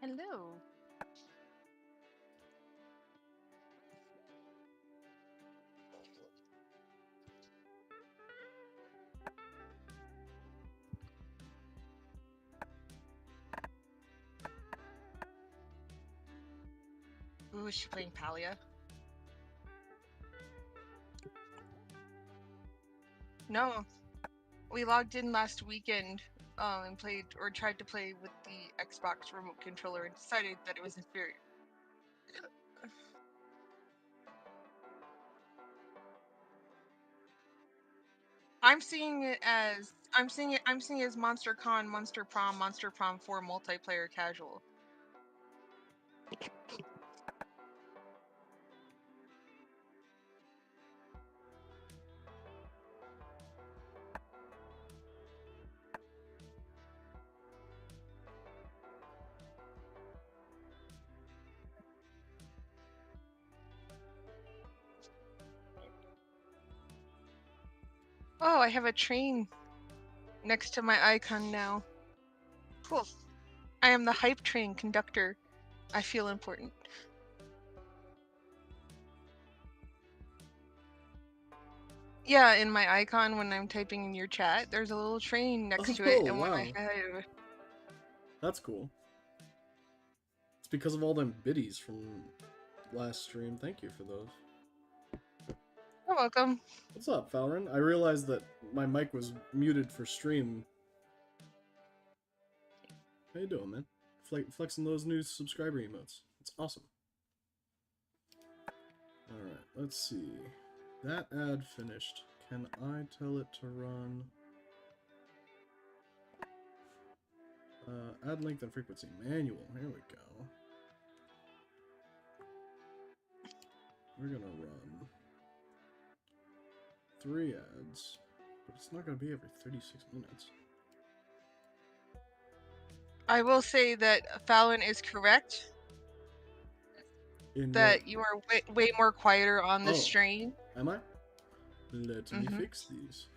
Hello. Ooh, is she playing Palia? No. We logged in last weekend and played or tried to play with the Xbox remote controller and decided that it was inferior. I'm seeing it as Monster Con, Monster Prom 4 multiplayer casual. Oh, I have a train next to my icon now. Cool. I am the hype train conductor. I feel important. Yeah, in my icon when I'm typing in your chat, there's a little train next to it, Oh, and when wow. I have... That's cool. It's because of all them biddies from last stream. Thank you for those. You're welcome. What's up, Valorant? I realized that my mic was muted for stream. How you doing, man? Flexing those new subscriber emotes. It's awesome. Alright, let's see. That ad finished. Can I tell it to run? Add length and frequency. Manual. Here we go. We're gonna run 3 ads, but it's not gonna be every 36 minutes. I will say that Fallon is correct. In that what? you are way more quieter on the Oh, stream. am I? Let me fix these.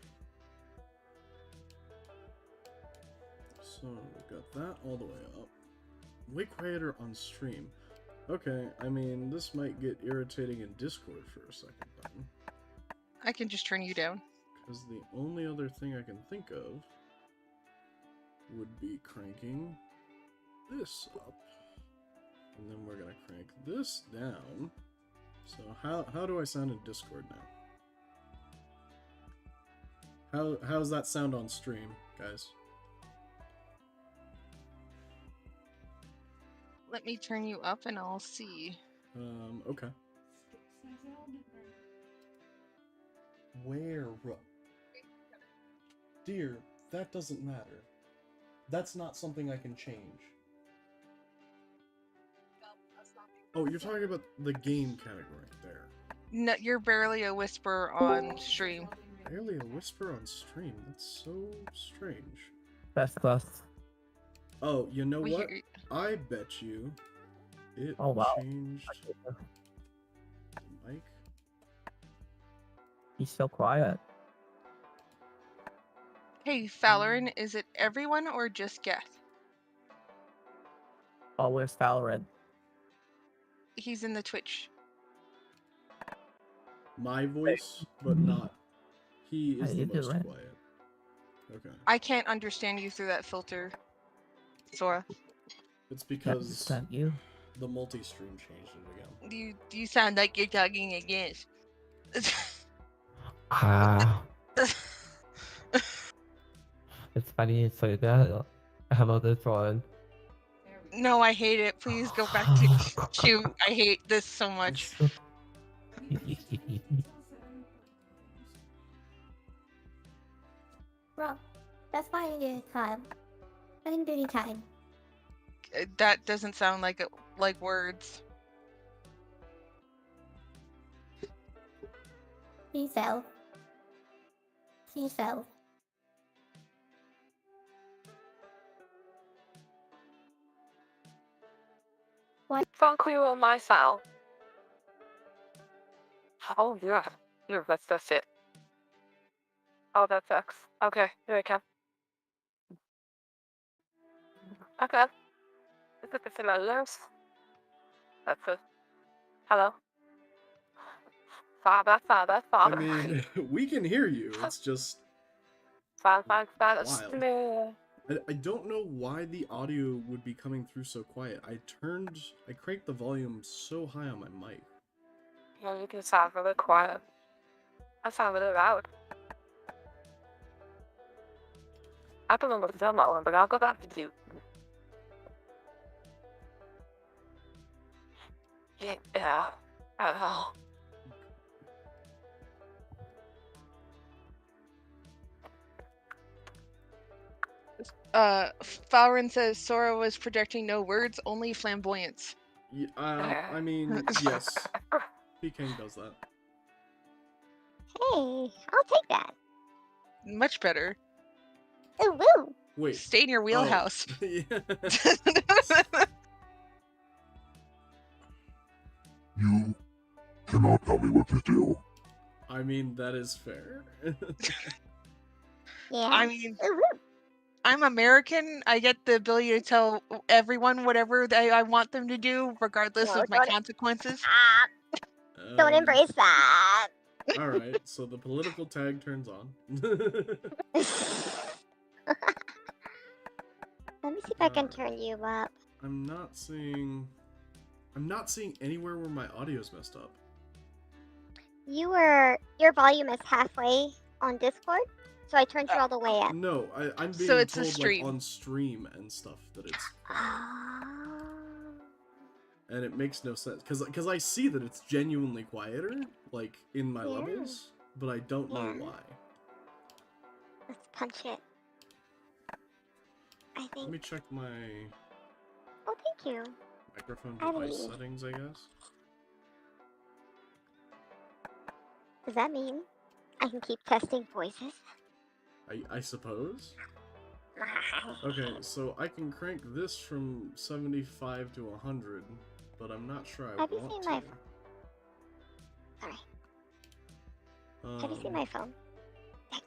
So, we got that all the way up. Way quieter on stream. Okay, I mean, this might get irritating in Discord for a second then. I can just turn you down. Because the only other thing I can think of would be cranking this up. And then we're gonna crank this down. So how do I sound in Discord now? How's that sound on stream, guys? Let me turn you up and I'll see. Okay. Where? Dear, that doesn't matter. That's not something I can change. Oh, you're talking about the game category there. No, you're barely a whisper on stream. Barely a whisper on stream? That's so strange. Best class. Oh, you know what? I bet you it changed the mic. He's so quiet. Hey, Fallon, is it everyone or just Geth? Always Valorant. He's in the Twitch. My voice, but not. He is the most quiet. Okay. I can't understand you through that filter, Sora. It's because the multi-stream changed it again. Do you sound like you're talking against? It's funny you say that. How about this one? No, I hate it. Please go back to shoot. I hate this so much. Bro, that's why I did time. I didn't do any time. That doesn't sound like words. He fell. He fell. What? Fuck you on my cell. Oh yeah, that's it. Oh, that sucks. Okay, here I come. Okay. Is it the Friendos? That's it. Hello? Father, father, I father. mean, we can hear you. It's just Father, father, wild. snare. I don't know why the audio would be coming through so quiet. I cranked the volume so high on my mic. Yeah, you can sound really quiet. I sound really loud. I don't know what to tell that one, but I'll go back to you. Yeah. I don't know. Falrin says Sora was projecting no words, only flamboyance. Yeah, I mean, yes. Peking does that. Hey, I'll take that. Much better. Ooh, woo. Wait. Stay in your wheelhouse. Oh, yeah. You cannot tell me what to do. I mean, that is fair. Yeah. I mean, Ooh, woo. I'm American. I get the ability to tell everyone whatever I want them to do, regardless No, of my don't- consequences. Don't embrace that. Alright, so the political tag turns on. Let me see if I can turn you up. I'm not seeing anywhere where my audio's messed up. Your volume is halfway on Discord, so I turned you all the way up. No, I'm being So it's a told like stream. on stream and stuff that it's quiet. Oh. And it makes no sense because I see that it's genuinely quieter, like in my Yeah. levels, but I don't know Yeah. why. Let's punch it. I Let think. me check my Oh, thank you. microphone I device mean- settings, I guess. Does that mean I can keep testing voices? I suppose. Okay, so I can crank this from 75 to 100, but I'm not sure I Have you want seen to. my Sorry. Have you seen my phone?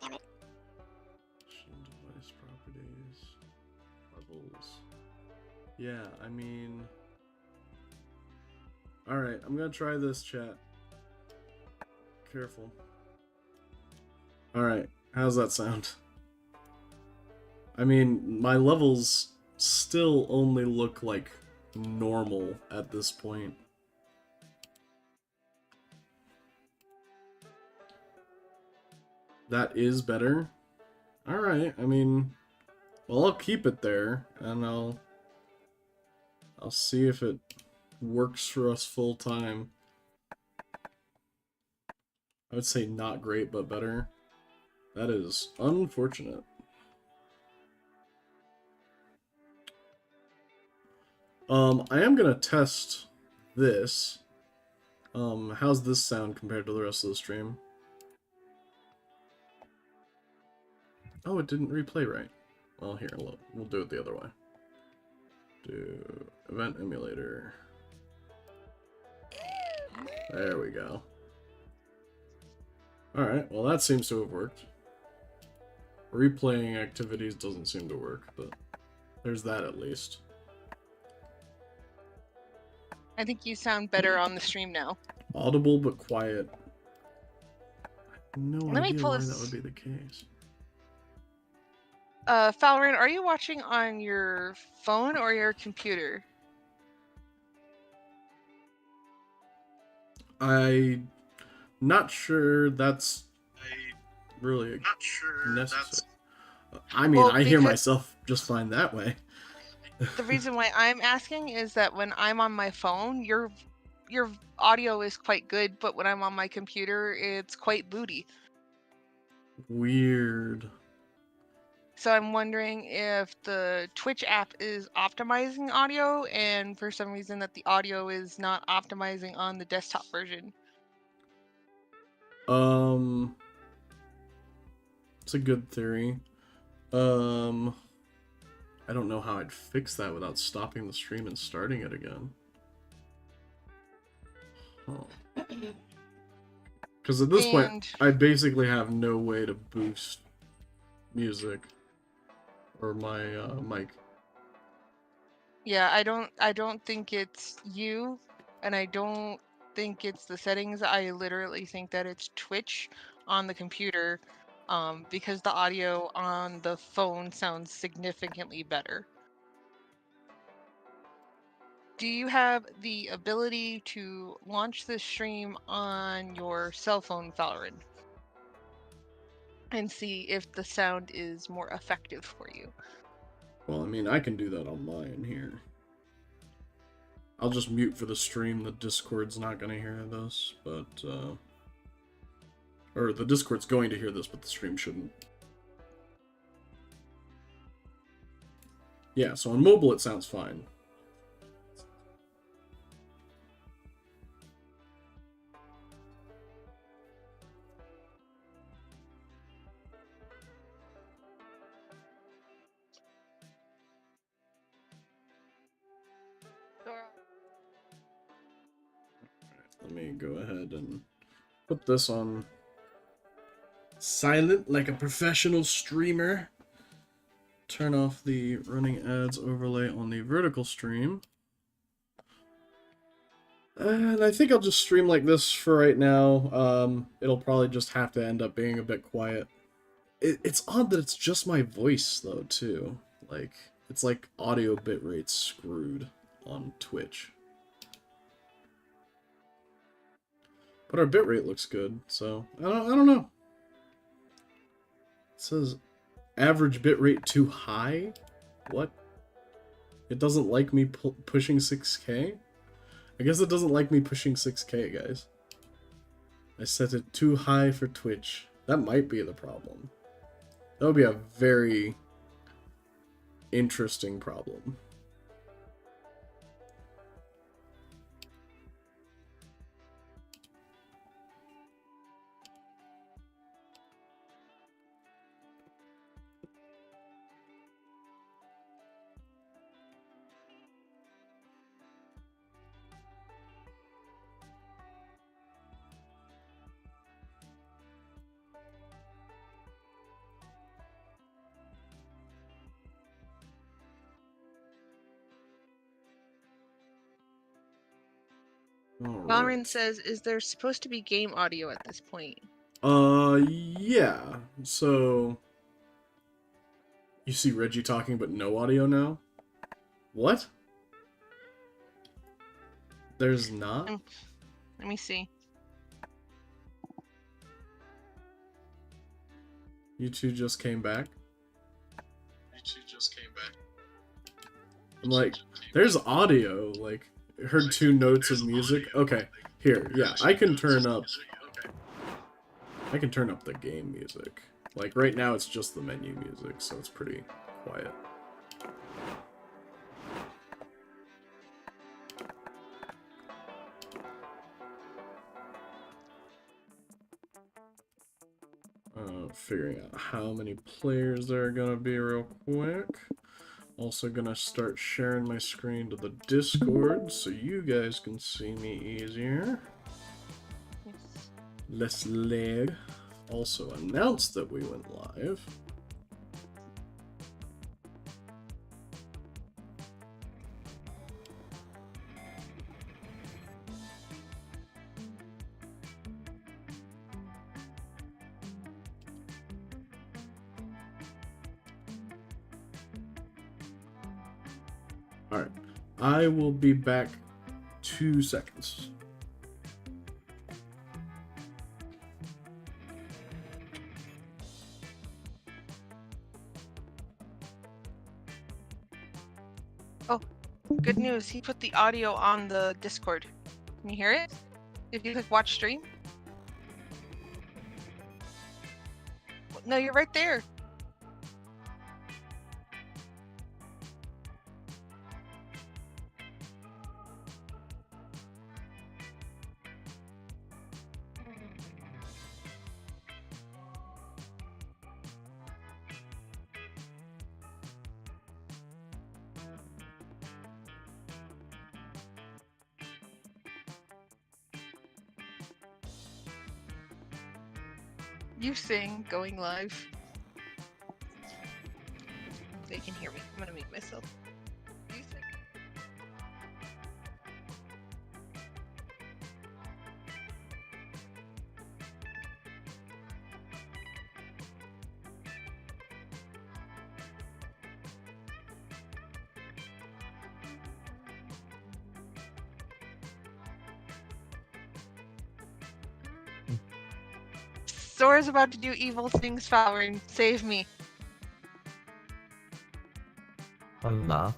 Damn it. Device properties, levels. Yeah, I mean. Alright, I'm gonna try this, chat. Careful. Alright, how's that sound? I mean, my levels still only look like normal at this point. That is better. Alright, I mean, well, I'll keep it there, and I'll see if it works for us full time. I would say not great, but better. That is unfortunate. I am gonna test this. How's this sound compared to the rest of the stream? Oh, it didn't replay right. Well, here, look, we'll do it the other way. Do event emulator. There we go. Alright, well that seems to have worked. Replaying activities doesn't seem to work, but there's that at least. I think you sound better on the stream now. Audible but quiet. I have no Let me idea pull why this- that would be the case. Falrin, are you watching on your phone or your computer? I'm not sure that's really necessary. I mean, Well, I hear because- myself just fine that way. The reason why I'm asking is that when I'm on my phone, your audio is quite good, but when I'm on my computer, it's quite booty. Weird. So I'm wondering if the Twitch app is optimizing audio, and for some reason that the audio is not optimizing on the desktop version. It's a good theory. I don't know how I'd fix that without stopping the stream and starting it again. Because at this point, I basically have no way to boost music or my mic. Yeah, I don't think it's you, and I don't think it's the settings. I literally think that it's Twitch on the computer, because the audio on the phone sounds significantly better. Do you have the ability to launch this stream on your cell phone, Valorant, and see if the sound is more effective for you? Well, I mean, I can do that on mine here. I'll just mute for the stream. The Discord's not going to hear this, but, or the Discord's going to hear this, but the stream shouldn't. Yeah, so on mobile it sounds fine. Let me go ahead and put this on silent like a professional streamer. Turn off the running ads overlay on the vertical stream. And I think I'll just stream like this for right now. It'll probably just have to end up being a bit quiet. It's odd that it's just my voice, though, too. Like, it's like audio bitrate screwed on Twitch. But our bitrate looks good, so I don't know. It says average bitrate too high? What? It doesn't like me pushing 6K? I guess it doesn't like me pushing 6K, guys. I set it too high for Twitch. That might be the problem. That would be a very interesting problem. Valorant says, is there supposed to be game audio at this point? Yeah. So, you see Reggie talking but no audio now? What? There's not? Let me see. You two just came back? I'm like, there's audio, like, heard 2 notes of music. Okay, here, yeah, I can turn up the game music. Like, right now it's just the menu music, so it's pretty quiet. Figuring out how many players there are gonna be real quick. Also gonna start sharing my screen to the Discord so you guys can see me easier. Yes. Less lag. Also announced that we went live. Alright, I will be back 2 seconds. Oh, good news. He put the audio on the Discord. Can you hear it? If you click watch stream? No, you're right there. You sing going live. They can hear me. I'm gonna mute myself. You sing. Zora's about to do evil things, Falwyn. Save me. Allah.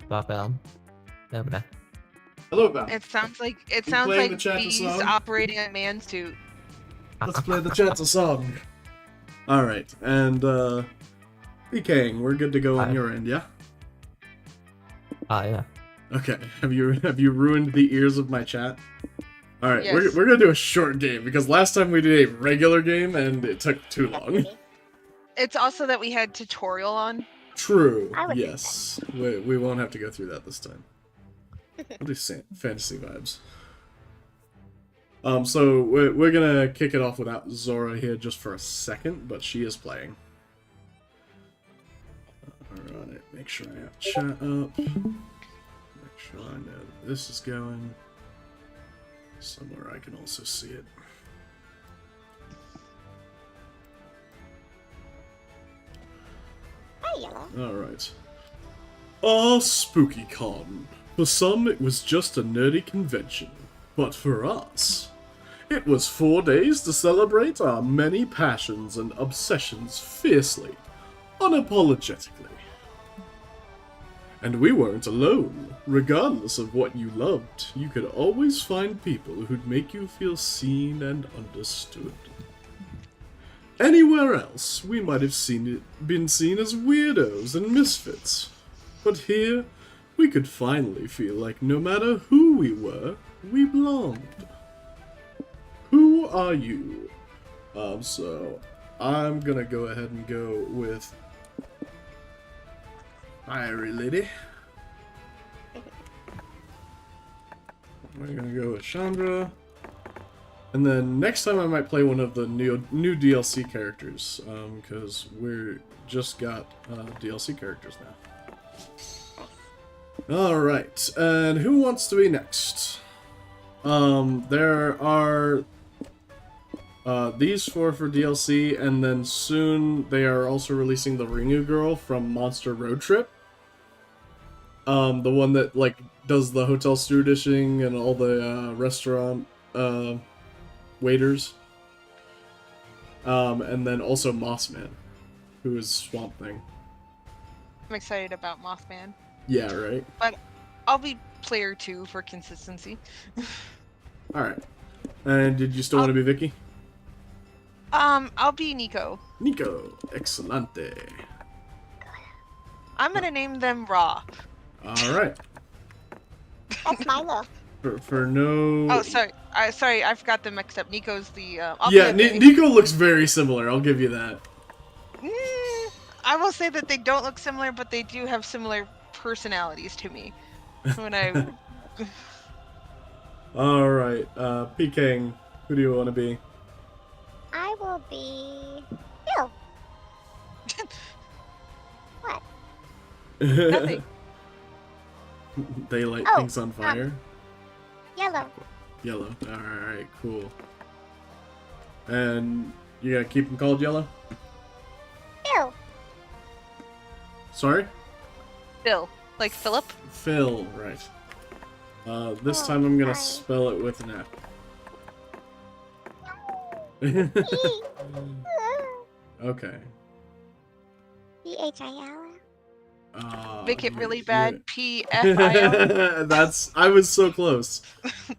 Babel. Dobra. Hello, Val. It sounds like You playing the chat bees song? operating a man suit. Let's play the chat's a song. Alright, and BKing, we're good to go on Hi. your end, yeah? Yeah. Okay. Have you ruined the ears of my chat? Alright, Yes. we're gonna do a short game because last time we did a regular game and it took too long. It's also that we had tutorial on. True. I would do Yes. We won't have to go through that this time. We'll do fantasy vibes. So we're gonna kick it off without Zora here just for a second, but she is playing. Alright, make sure I have chat up. Make sure I know that this is going. Somewhere I can also see it. Hi, Yellow. Alright. Ah, Spooky Con. For some, it was just a nerdy convention. But for us, it was 4 days to celebrate our many passions and obsessions fiercely, unapologetically. And we weren't alone. Regardless of what you loved, you could always find people who'd make you feel seen and understood. Anywhere else, we might have been seen as weirdos and misfits. But here, we could finally feel like no matter who we were, we belonged. Who are you? So I'm gonna go ahead and go with Fiery Lady. We're gonna go with Chandra. And then next time I might play one of the new DLC characters, because we're just got DLC characters now. Alright, and who wants to be next? There are these four for DLC, and then soon they are also releasing the Ringu girl from Monster Road Trip. The one that, like, does the hotel stewardessing and all the restaurant waiters. And then also Mossman, who is Swamp Thing. I'm excited about Mothman. Yeah, right? I'll be player 2 for consistency. Alright. And did you still want to be Vicky? I'll be Nico. Nico. Excelente. I'm gonna name them Raw. Alright. That's Milo. For no... Oh, sorry. I forgot them mixed up. Nico's the. Yeah, Nico looks very similar, I'll give you that. I will say that they don't look similar, but they do have similar personalities to me. When I. Alright, PKing, who do you want to be? I will be Bill. What? Nothing. They light Oh, things on fire? Yellow. Yellow. Alright, cool. And you gonna keep them called Yellow? Bill. Sorry? Bill, like Philip. Phil, right. This Oh, time I'm gonna sorry. spell it with an F. Okay. P-H-I-L. Make it really yeah. bad. P-F-I-L. I was so close.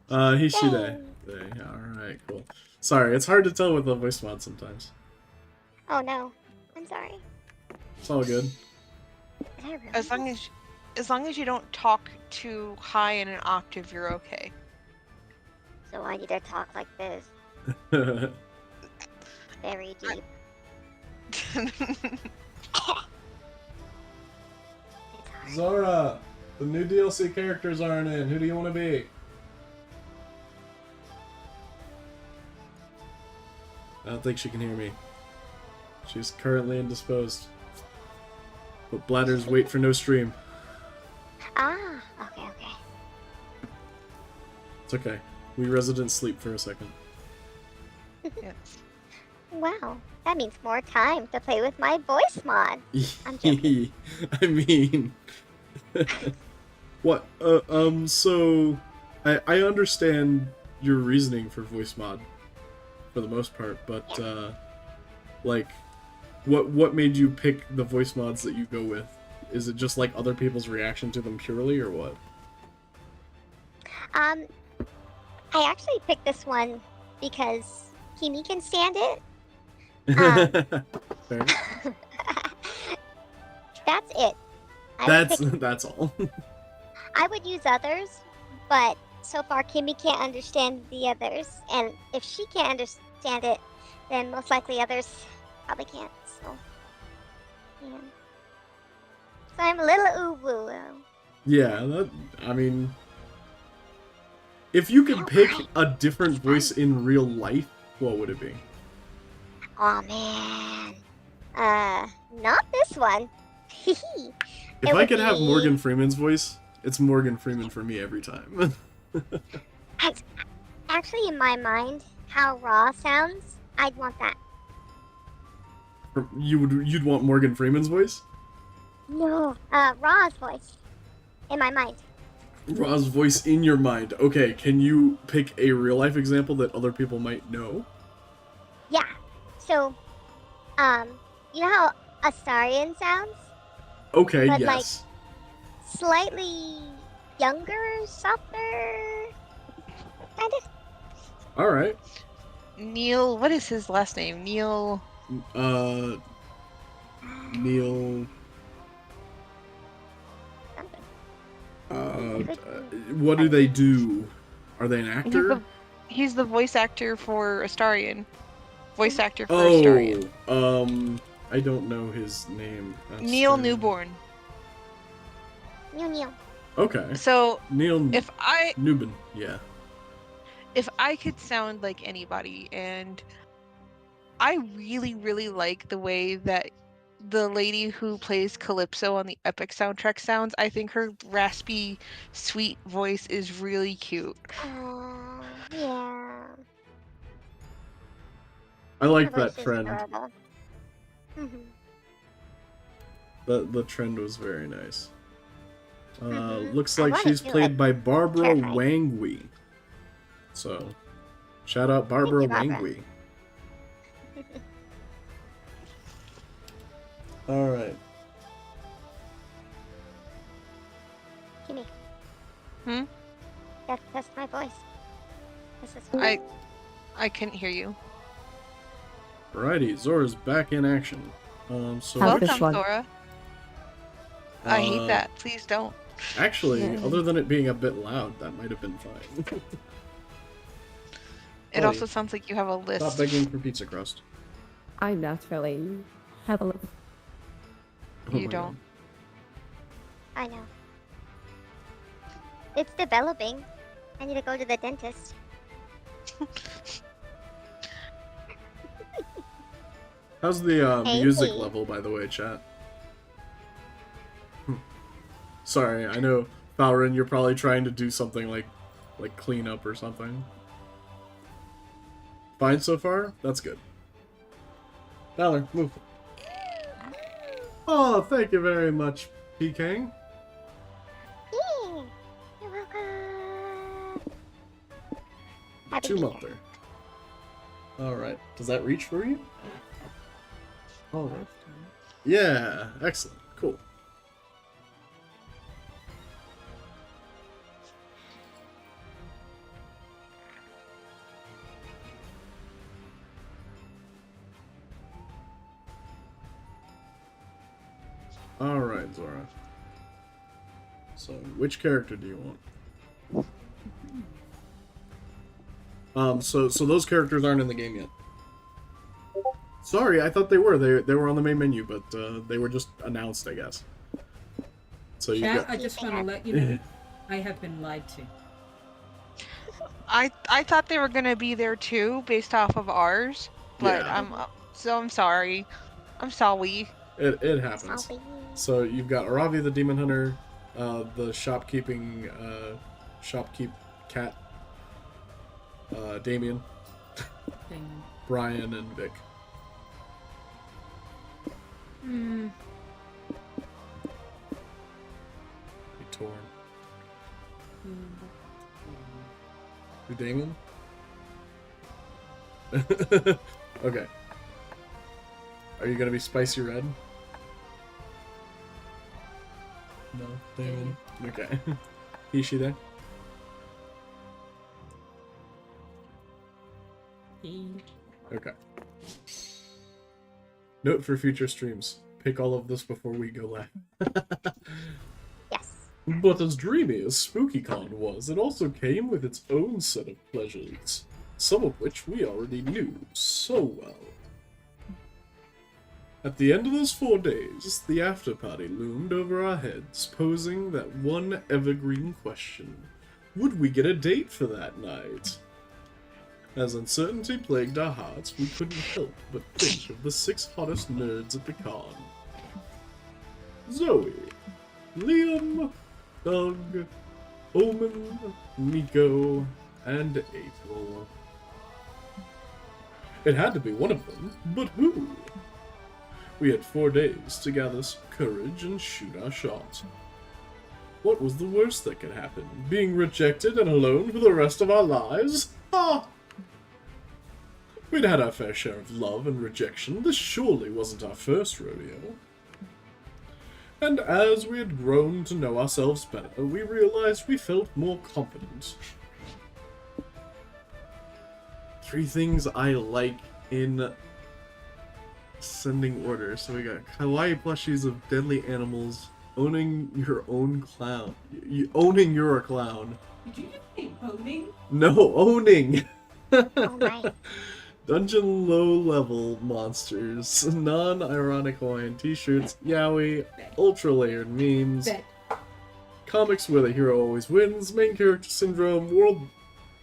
Hishide. Dang. Alright, cool. Sorry, it's hard to tell with the voice mod sometimes. Oh no. I'm sorry. It's all good. Did I ruin As long this? as long as you don't talk too high in an octave, you're okay. So I need to talk like this. Very deep. Zora, the new DLC characters aren't in. Who do you want to be? I don't think she can hear me. She's currently indisposed. But bladders wait for no stream. Ah, okay, okay. It's okay. We residents sleep for a second. Yes. Wow, that means more time to play with my voice mod. I'm joking. I mean, what? So I understand your reasoning for voice mod, for the most part, but like, what made you pick the voice mods that you go with? Is it just like other people's reaction to them purely, or what? I actually picked this one because Kimi can stand it. Fair. That's it. I would pick, That's all. I would use others, but so far Kimi can't understand the others, and if she can't understand it, then most likely others probably can't. So, yeah. So I'm a little uwu. Yeah, I mean, if you could pick Alright. a different voice in real life, what would it be? Oh man. Not this one. If It I would could have be- Morgan Freeman's voice, it's Morgan Freeman for me every time. Actually, in my mind, how Raw sounds, I'd want that. You'd want Morgan Freeman's voice? No. Raw's voice. In my mind. Ra's voice in your mind. Okay, can you pick a real life example that other people might know? Yeah. So, you know how Astarion sounds? Okay, But, yes. Slightly younger, softer. Kinda. Alright. Neil, what is his last name? Neil. Neil. Something. What do they do? Are they an actor? He's the voice actor for Astarion. Voice actor for Astarion. I don't know his name. Neil Astarion. Newborn. Neil. Okay. So Neil if Newbin. Yeah. I could sound like anybody, and I really, really like the way that the lady who plays Calypso on the Epic soundtrack sounds. I think her raspy, sweet voice is really cute. Oh, yeah. I like Her voice that is trend. adorable. Mhm. The trend was very nice. Mhm. Looks I like wanna she's do played it. by Barbara Terrifying. Wangui. So, shout out Barbara you, Barbara. Wangui. Alright. Kimi. Hmm? That's my voice. This is I couldn't hear you. Alrighty, Zora's back in action. So How's which, this Welcome, one? Zora. I hate uh, that. Please don't. Actually, Yeah. other than it being a bit loud, that might have been fine. It Buddy, also sounds like you have a list. Stop begging for pizza crust. I naturally have a look. Oh You my don't. I know. It's developing. I need to go to the dentist. How's the Hey. music level, by the way, chat? Sorry, I know, Valrin, you're probably trying to do something like clean up or something. Fine so far? That's good. Valor, move. Oh, thank you very much, Peking. Yeah. You're welcome. Happy Two to be month there. Alright, does that reach for you? Alright. Yeah, excellent. Cool. Alright, Zora. So, which character do you want? So those characters aren't in the game yet. Sorry, I thought they were. They were on the main menu, but they were just announced, I guess. So you Chat, got... I just want to let you know I have been lied to. I thought they were gonna be there too, based off of ours, but Yeah. I'm sorry. I'm sorry. It happens. Sorry. So you've got Aravi the Demon Hunter, the shopkeep cat, Damien, Thing. Brian, and Vic. Hmm. Be torn. Who, Damien? Okay. Are you gonna be spicy red? No, Damon. Okay. Ishi there? Okay. Note for future streams. Pick all of this before we go live. Yes. But as dreamy as SpookyCon was, it also came with its own set of pleasures, some of which we already knew so well. At the end of those 4 days, the after party loomed over our heads, posing that one evergreen question. Would we get a date for that night? As uncertainty plagued our hearts, we couldn't help but think of the 6 hottest nerds at the con. Zoe, Liam, Doug, Omen, Nico, and April. It had to be one of them, but who? We had 4 days to gather some courage and shoot our shot. What was the worst that could happen? Being rejected and alone for the rest of our lives? Ah! We'd had our fair share of love and rejection. This surely wasn't our first rodeo. And as we had grown to know ourselves better, we realized we felt more confident. 3 things I like in sending orders. So we got kawaii plushies of deadly animals, owning your own clown. Owning you're a clown. Did you just say owning? No, owning! Oh my. Dungeon low-level monsters, non-ironic Hawaiian t-shirts, yaoi, ultra-layered memes, Bet. comics where the hero always wins, main character syndrome, world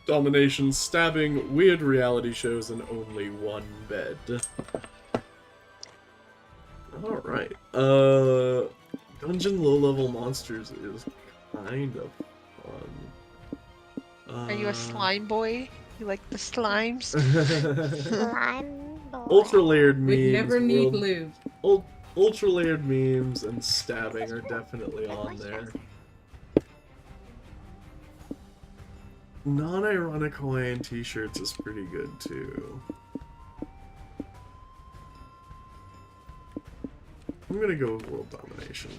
domination, stabbing, weird reality shows, and only one bed. Alright, Dungeon low-level monsters is kind of fun. Are you a slime boy? You like the slimes? Slime boy. Ultra-layered memes, We never need world- lube. ultra-layered memes and stabbing are definitely on there. Non-ironic Hawaiian t-shirts is pretty good too. I'm gonna go with world domination.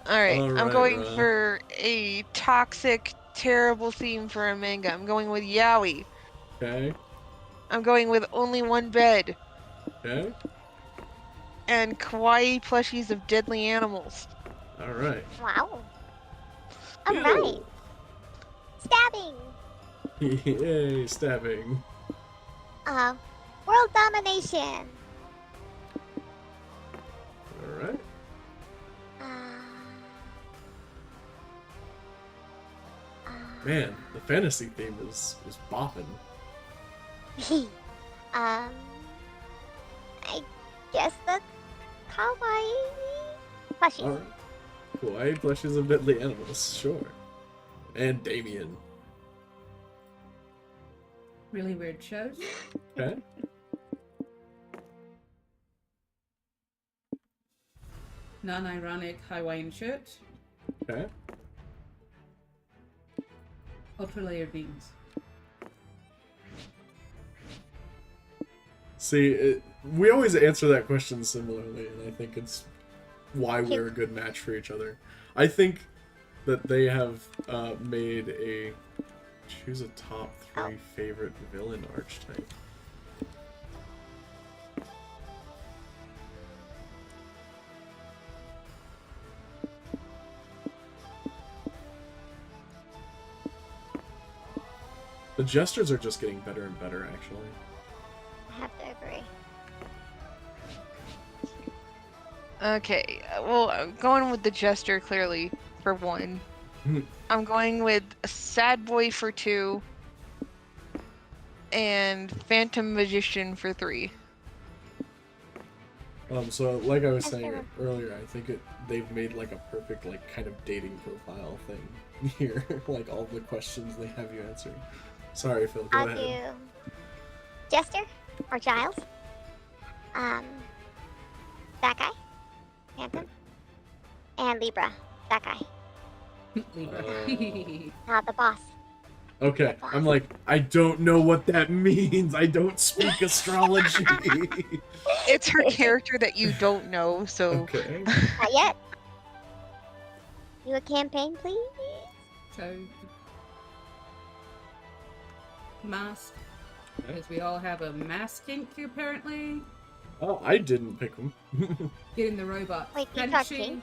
Alright, I'm Alright, going for a toxic, terrible theme for a manga. I'm going with yaoi. Okay, I'm going with only one bed. okay, And kawaii plushies of deadly animals. alright. Wow. Alright. Stabbing. Yay, stabbing. World domination. Alright. Uh, Man, the fantasy theme is bopping. I guess that's kawaii plushies. Alright. Kawaii plushies of deadly animals, sure. And Damien. Really weird shows. Okay. Non-ironic Hawaiian shirt. Okay. Ultra-layered beans. See, we always answer that question similarly, and I think it's why we're a good match for each other. I think that they have made a choose a top 3 favorite villain archetype. The jesters are just getting better and better, actually. I have to agree. Okay, well, I'm going with the jester clearly for 1. I'm going with a sad boy for 2. And phantom magician for 3. So like I was saying earlier, I think they've made like a perfect like kind of dating profile thing here. Like all the questions they have you answer. Sorry, Phil, go I'll ahead. do Jester or Giles. That guy. Phantom. And Libra. That guy. Libra. The boss. Okay, I'm like, I don't know what that means. I don't speak astrology. It's her character that you don't know, so Okay. Not yet. You a campaign, please? So, mask. Because we all have a mask kink, apparently. Oh, I didn't pick them. Getting the robot Wait, you talked fencing.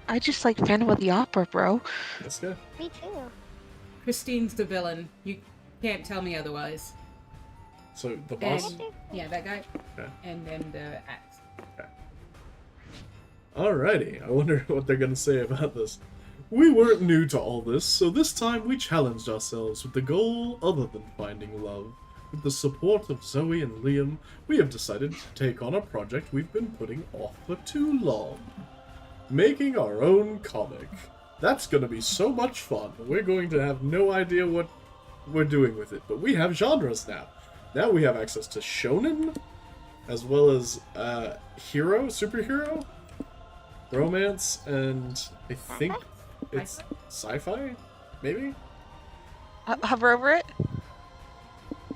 I just like Phantom of the Opera, bro. This guy? Me too. Christine's the villain. You can't tell me otherwise. So, the boss? And, yeah, that guy. Okay. And then the axe. Alrighty, I wonder what they're gonna say about this. We weren't new to all this, so this time we challenged ourselves with the goal other than finding love. With the support of Zoe and Liam, we have decided to take on a project we've been putting off for too long. Making our own comic. That's gonna be so much fun. We're going to have no idea what we're doing with it, but we have genres now. Now we have access to shonen, as well as hero, superhero, romance, and I think it's sci-fi, maybe? Hover over it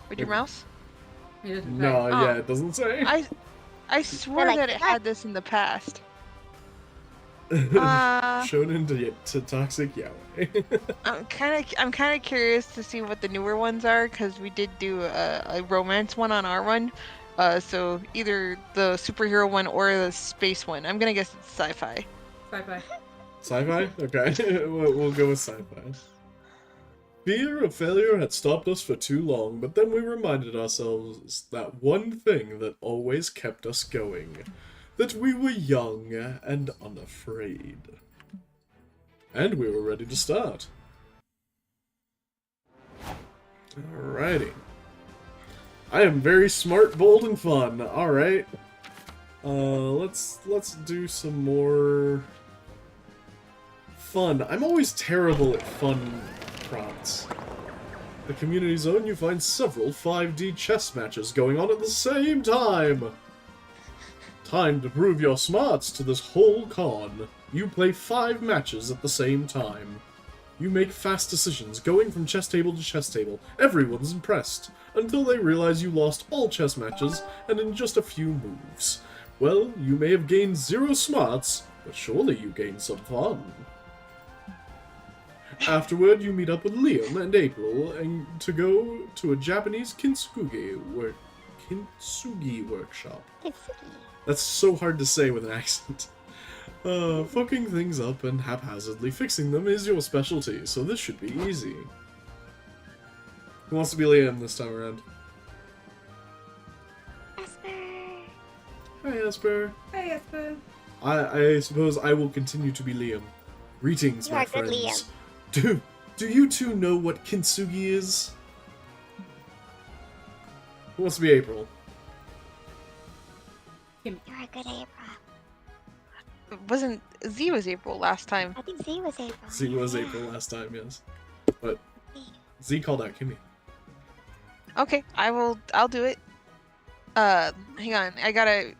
with your mouse. It doesn't say. No, Oh. yeah, it doesn't say. I swear like, that it "What?" had this in the past. Uh, Shonen to toxic yaoi. I'm kind of curious to see what the newer ones are, because we did do a romance one on our one. So either the superhero one or the space one. I'm gonna guess it's sci-fi. Bye-bye. Sci-fi? Okay, we'll go with sci-fi. Fear of failure had stopped us for too long, but then we reminded ourselves that one thing that always kept us going. That we were young and unafraid. And we were ready to start. Alrighty. I am very smart, bold, and fun. Alright. Let's do some more fun. I'm always terrible at fun prompts. The community zone, you find several 5D chess matches going on at the same time. Time to prove your smarts to this whole con. You play 5 matches at the same time. You make fast decisions, going from chess table to chess table. Everyone's impressed, until they realize you lost all chess matches, and in just a few moves. Well, you may have gained 0 smarts, but surely you gained some fun. Afterward, you meet up with Liam and April and to go to a Japanese kintsugi workshop. That's so hard to say with an accent. Fucking things up and haphazardly fixing them is your specialty, so this should be easy. Who wants to be Liam this time around? Esper. Hi, Esper. Hey, Esper. I suppose I will continue to be Liam. Greetings, You my are good, friends. Do you two know what kintsugi is? Who wants to be April? You're a good April. Wasn't Z was April last time? I think Z was April. Z was Yeah. April last time, yes. But Z called out Kimmy. Okay, I'll do it. Hang on. I gotta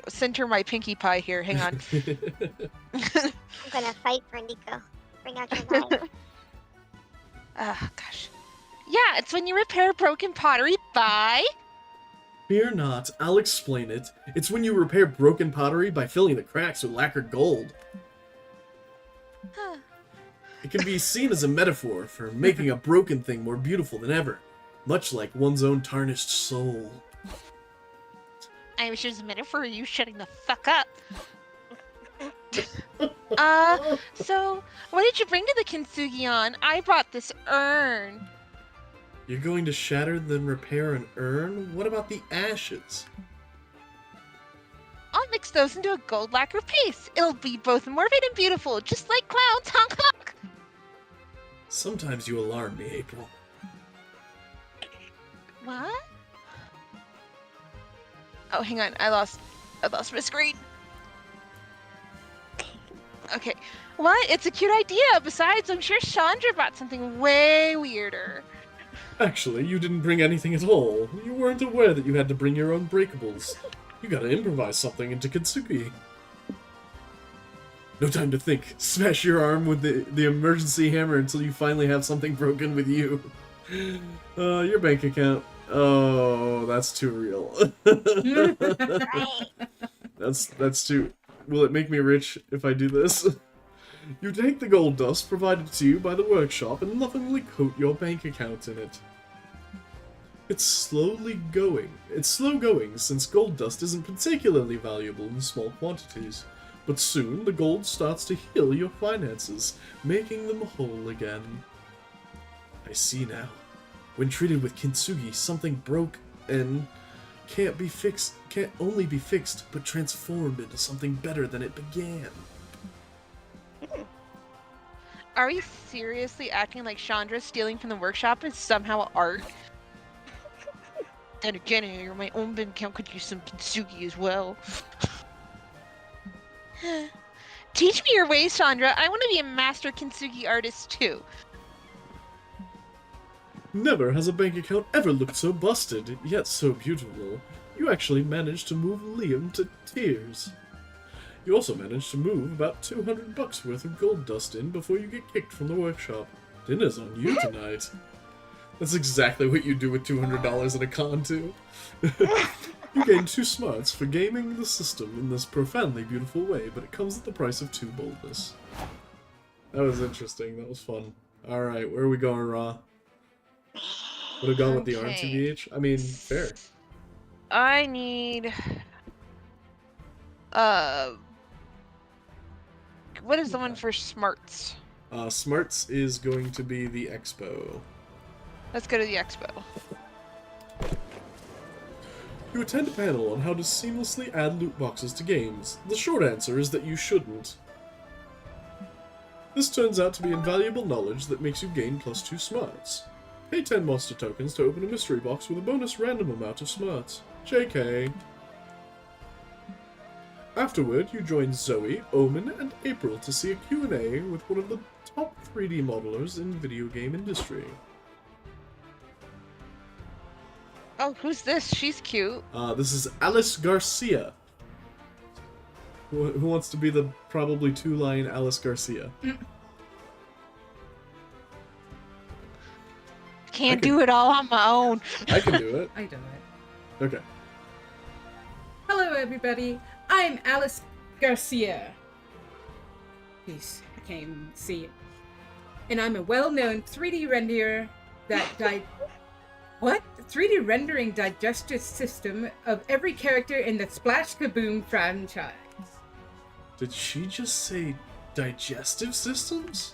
center my pinkie pie here. Hang on. I'm gonna fight for Nico. Bring out your knife. Gosh. Yeah, it's when you repair broken pottery by... Fear not, I'll explain it. It's when you repair broken pottery by filling the cracks with lacquered gold. Huh. It can be seen as a metaphor for making a broken thing more beautiful than ever, much like one's own tarnished soul. I wish it was a minute for you shutting the fuck up. So, what did you bring to the kintsugi on? I brought this urn. You're going to shatter then repair an urn? What about the ashes? I'll mix those into a gold lacquer paste. It'll be both morbid and beautiful, just like clowns. Honk honk. Sometimes you alarm me, April. What? Oh, hang on. I lost my screen. Okay. What? It's a cute idea. Besides, I'm sure Chandra brought something way weirder. Actually, you didn't bring anything at all. You weren't aware that you had to bring your own breakables. You gotta improvise something into kintsugi. No time to think. Smash your arm with the emergency hammer until you finally have something broken with you. Your bank account. Oh, that's too real. Right. That's too... Will it make me rich if I do this? You take the gold dust provided to you by the workshop and lovingly coat your bank account in it. It's slow going since gold dust isn't particularly valuable in small quantities. But soon the gold starts to heal your finances, making them whole again. I see now. When treated with kintsugi, something broke and can't only be fixed, but transformed into something better than it began. Are we seriously acting like Chandra stealing from the workshop is somehow art? Then again, my own bank account could use some kintsugi as well. Teach me your ways, Chandra. I want to be a master kintsugi artist too. Never has a bank account ever looked so busted, yet so beautiful. You actually managed to move Liam to tears. You also managed to move about $200 worth of gold dust in before you get kicked from the workshop. Dinner's on you tonight. That's exactly what you do with $200 in a con, too. You gain 2 smarts for gaming the system in this profoundly beautiful way, but it comes at the price of 2 boldness. That was interesting. That was fun. Alright, where are we going, Ra? Would have gone with the arm Okay. TBH? I mean, fair. I need... What is the one for smarts? Smarts is going to be the Expo. Let's go to the expo. You attend a panel on how to seamlessly add loot boxes to games. The short answer is that you shouldn't. This turns out to be invaluable knowledge that makes you gain +2 smarts. Pay 10 monster tokens to open a mystery box with a bonus random amount of smarts. JK. Afterward, you join Zoe, Omen, and April to see a Q&A with one of the top 3D modelers in video game industry. Oh, who's this? She's cute. This is Alice Garcia. Who wants to be the probably 2-line Alice Garcia? Can't do it all on my own. I can do it. I do it. Okay. Hello, everybody. I'm Alice Garcia. Please, I can't even see it. And I'm a well-known 3D renderer that What? 3D rendering digestive system of every character in the Splash Kaboom franchise. Did she just say digestive systems?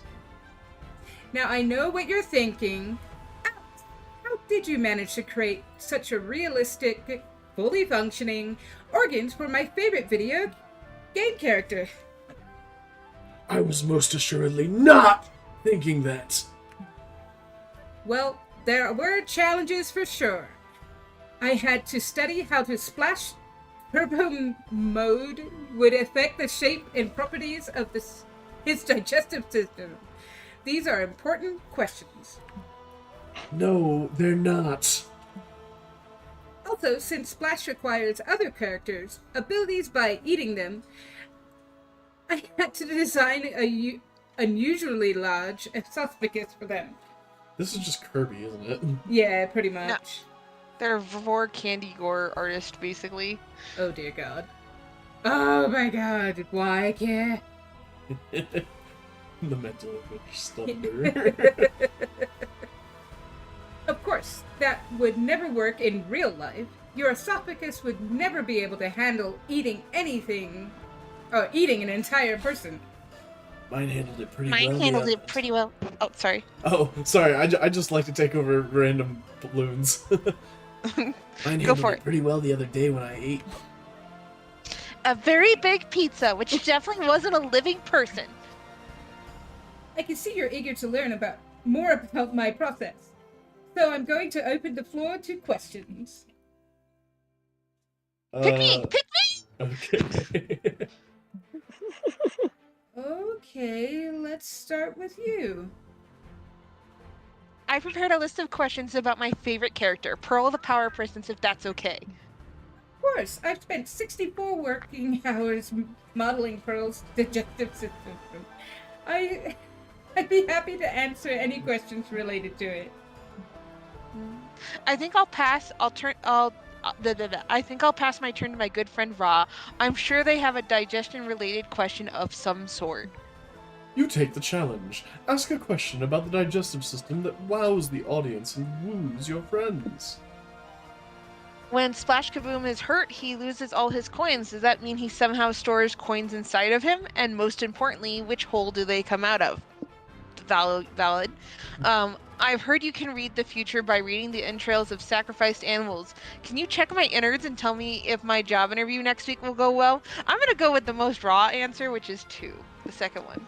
Now, I know what you're thinking. How did you manage to create such a realistic, fully functioning organs for my favorite video game character? I was most assuredly not thinking that. Well, there were challenges for sure. I had to study how to splash turbo mode would affect the shape and properties of his digestive system. These are important questions. No, they're not. Also, since Splash requires other characters' abilities by eating them, I had to design a unusually large esophagus for them. This is just Kirby, isn't it? Yeah, pretty much. They're a Vor Candy Gore artist, basically. Oh dear God. Oh my God, why I care? The mental image slumber. Of course, that would never work in real life. Your esophagus would never be able to handle eating anything, or eating an entire person. Mine handled it pretty Mine well. handled it pretty well. Oh, sorry. Oh, sorry. I just like to take over random balloons. Mine handled for it it. pretty well the other day when I ate. A very big pizza, which definitely wasn't a living person. I can see you're eager to learn more about my process. So I'm going to open the floor to questions. Pick me! Pick me! Okay. Okay, let's start with you. I prepared a list of questions about my favorite character, Pearl the Power Princess, if that's okay. course. I've spent 64 working hours modeling Pearl's digestive system. I'd be happy to answer any questions related to it. I think I'll pass. I think I'll pass my turn to my good friend Ra. I'm sure they have a digestion-related question of some sort. You take the challenge. Ask a question about the digestive system that wows the audience and woos your friends. When Splash Kaboom is hurt, he loses all his coins. Does that mean he somehow stores coins inside of him? And most importantly, which hole do they come out of? Valid. I've heard you can read the future by reading the entrails of sacrificed animals. Can you check my innards and tell me if my job interview next week will go well? I'm gonna go with the most raw answer, which is 2. The second one.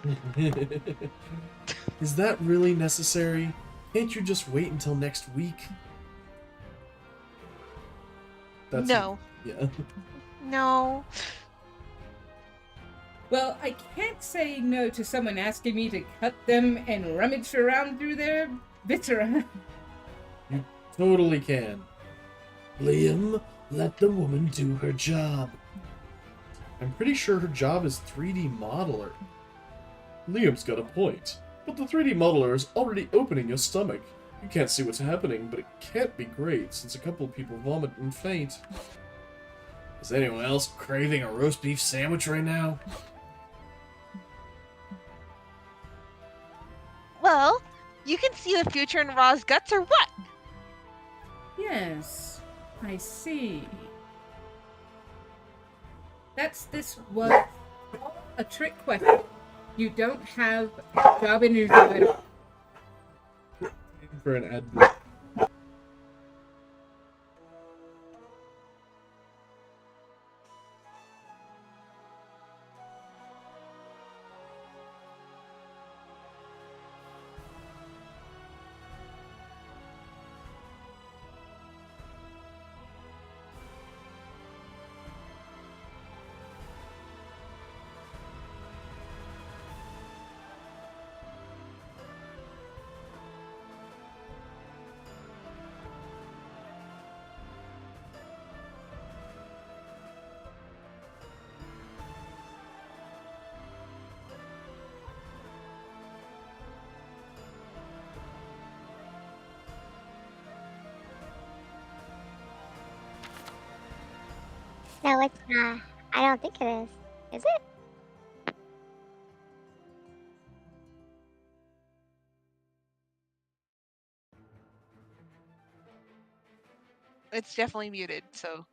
Is that really necessary? Can't you just wait until next week? No. Yeah. No. Well, I can't say no to someone asking me to cut them and rummage around through their viscera. You totally can. Liam, let the woman do her job. I'm pretty sure her job is 3D modeler. Liam's got a point, but the 3D modeler is already opening your stomach. You can't see what's happening, but it can't be great since a couple of people vomit and faint. Is anyone else craving a roast beef sandwich right now? Well, you can see the future in Ra's guts or what? Yes, I see. This was a trick question. You don't have a job interview at all. For an ad break. No, it's not. I don't think it is. Is it? It's definitely muted, so.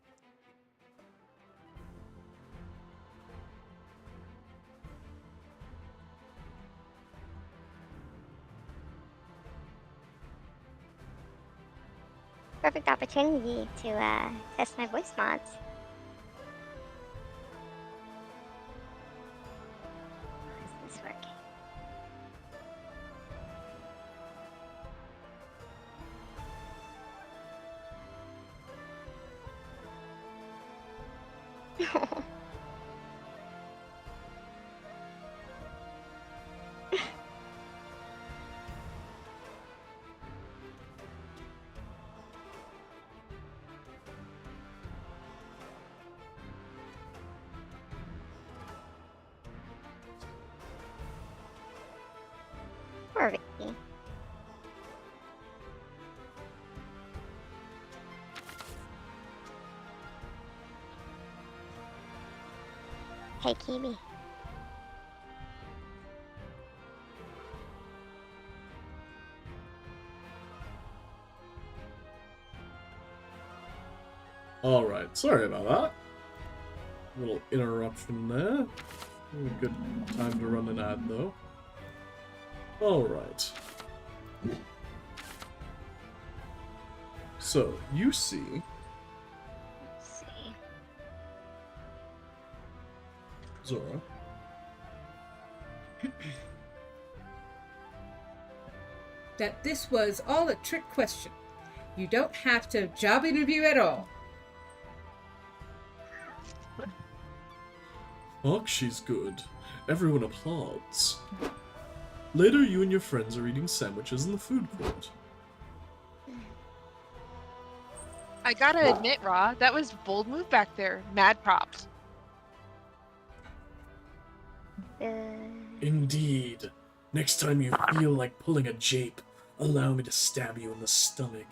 Perfect opportunity to test my voice mods. How is this working? Poor Vicky. Hey, Kimi. Alright, sorry about that. Little interruption there. A good time to run an ad, though. Alright. So, you see... Let's see. Zora. That this was all a trick question. You don't have to job interview at all. Fuck, she's good. Everyone applauds. Later, you and your friends are eating sandwiches in the food court. I gotta admit, Ra, that was bold move back there. Mad props. Indeed. Next time you feel like pulling a jape, allow me to stab you in the stomach.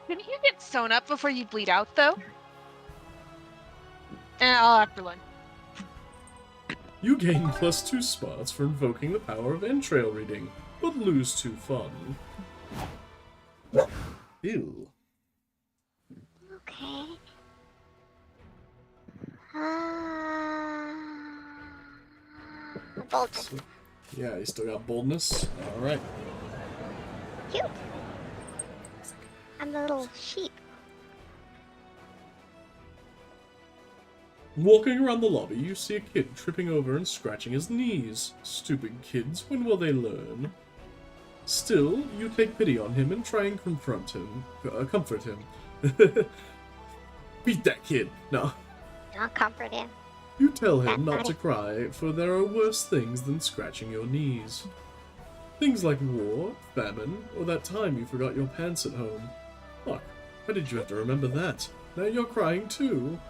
Can you get sewn up before you bleed out, though? I'll after lunch. You gain +2 spots for invoking the power of entrail reading, but lose 2 fun. Ew. Okay. Boldness. So, yeah, you still got boldness? Alright. Cute. I'm the little sheep. Walking around the lobby, you see a kid tripping over and scratching his knees. Stupid kids, when will they learn? Still, you take pity on him and try and comfort him. Beat that kid. No. I'll comfort him. You tell him not to cry, for there are worse things than scratching your knees. Things like war, famine, or that time you forgot your pants at home. Fuck, why did you have to remember that? Now you're crying too.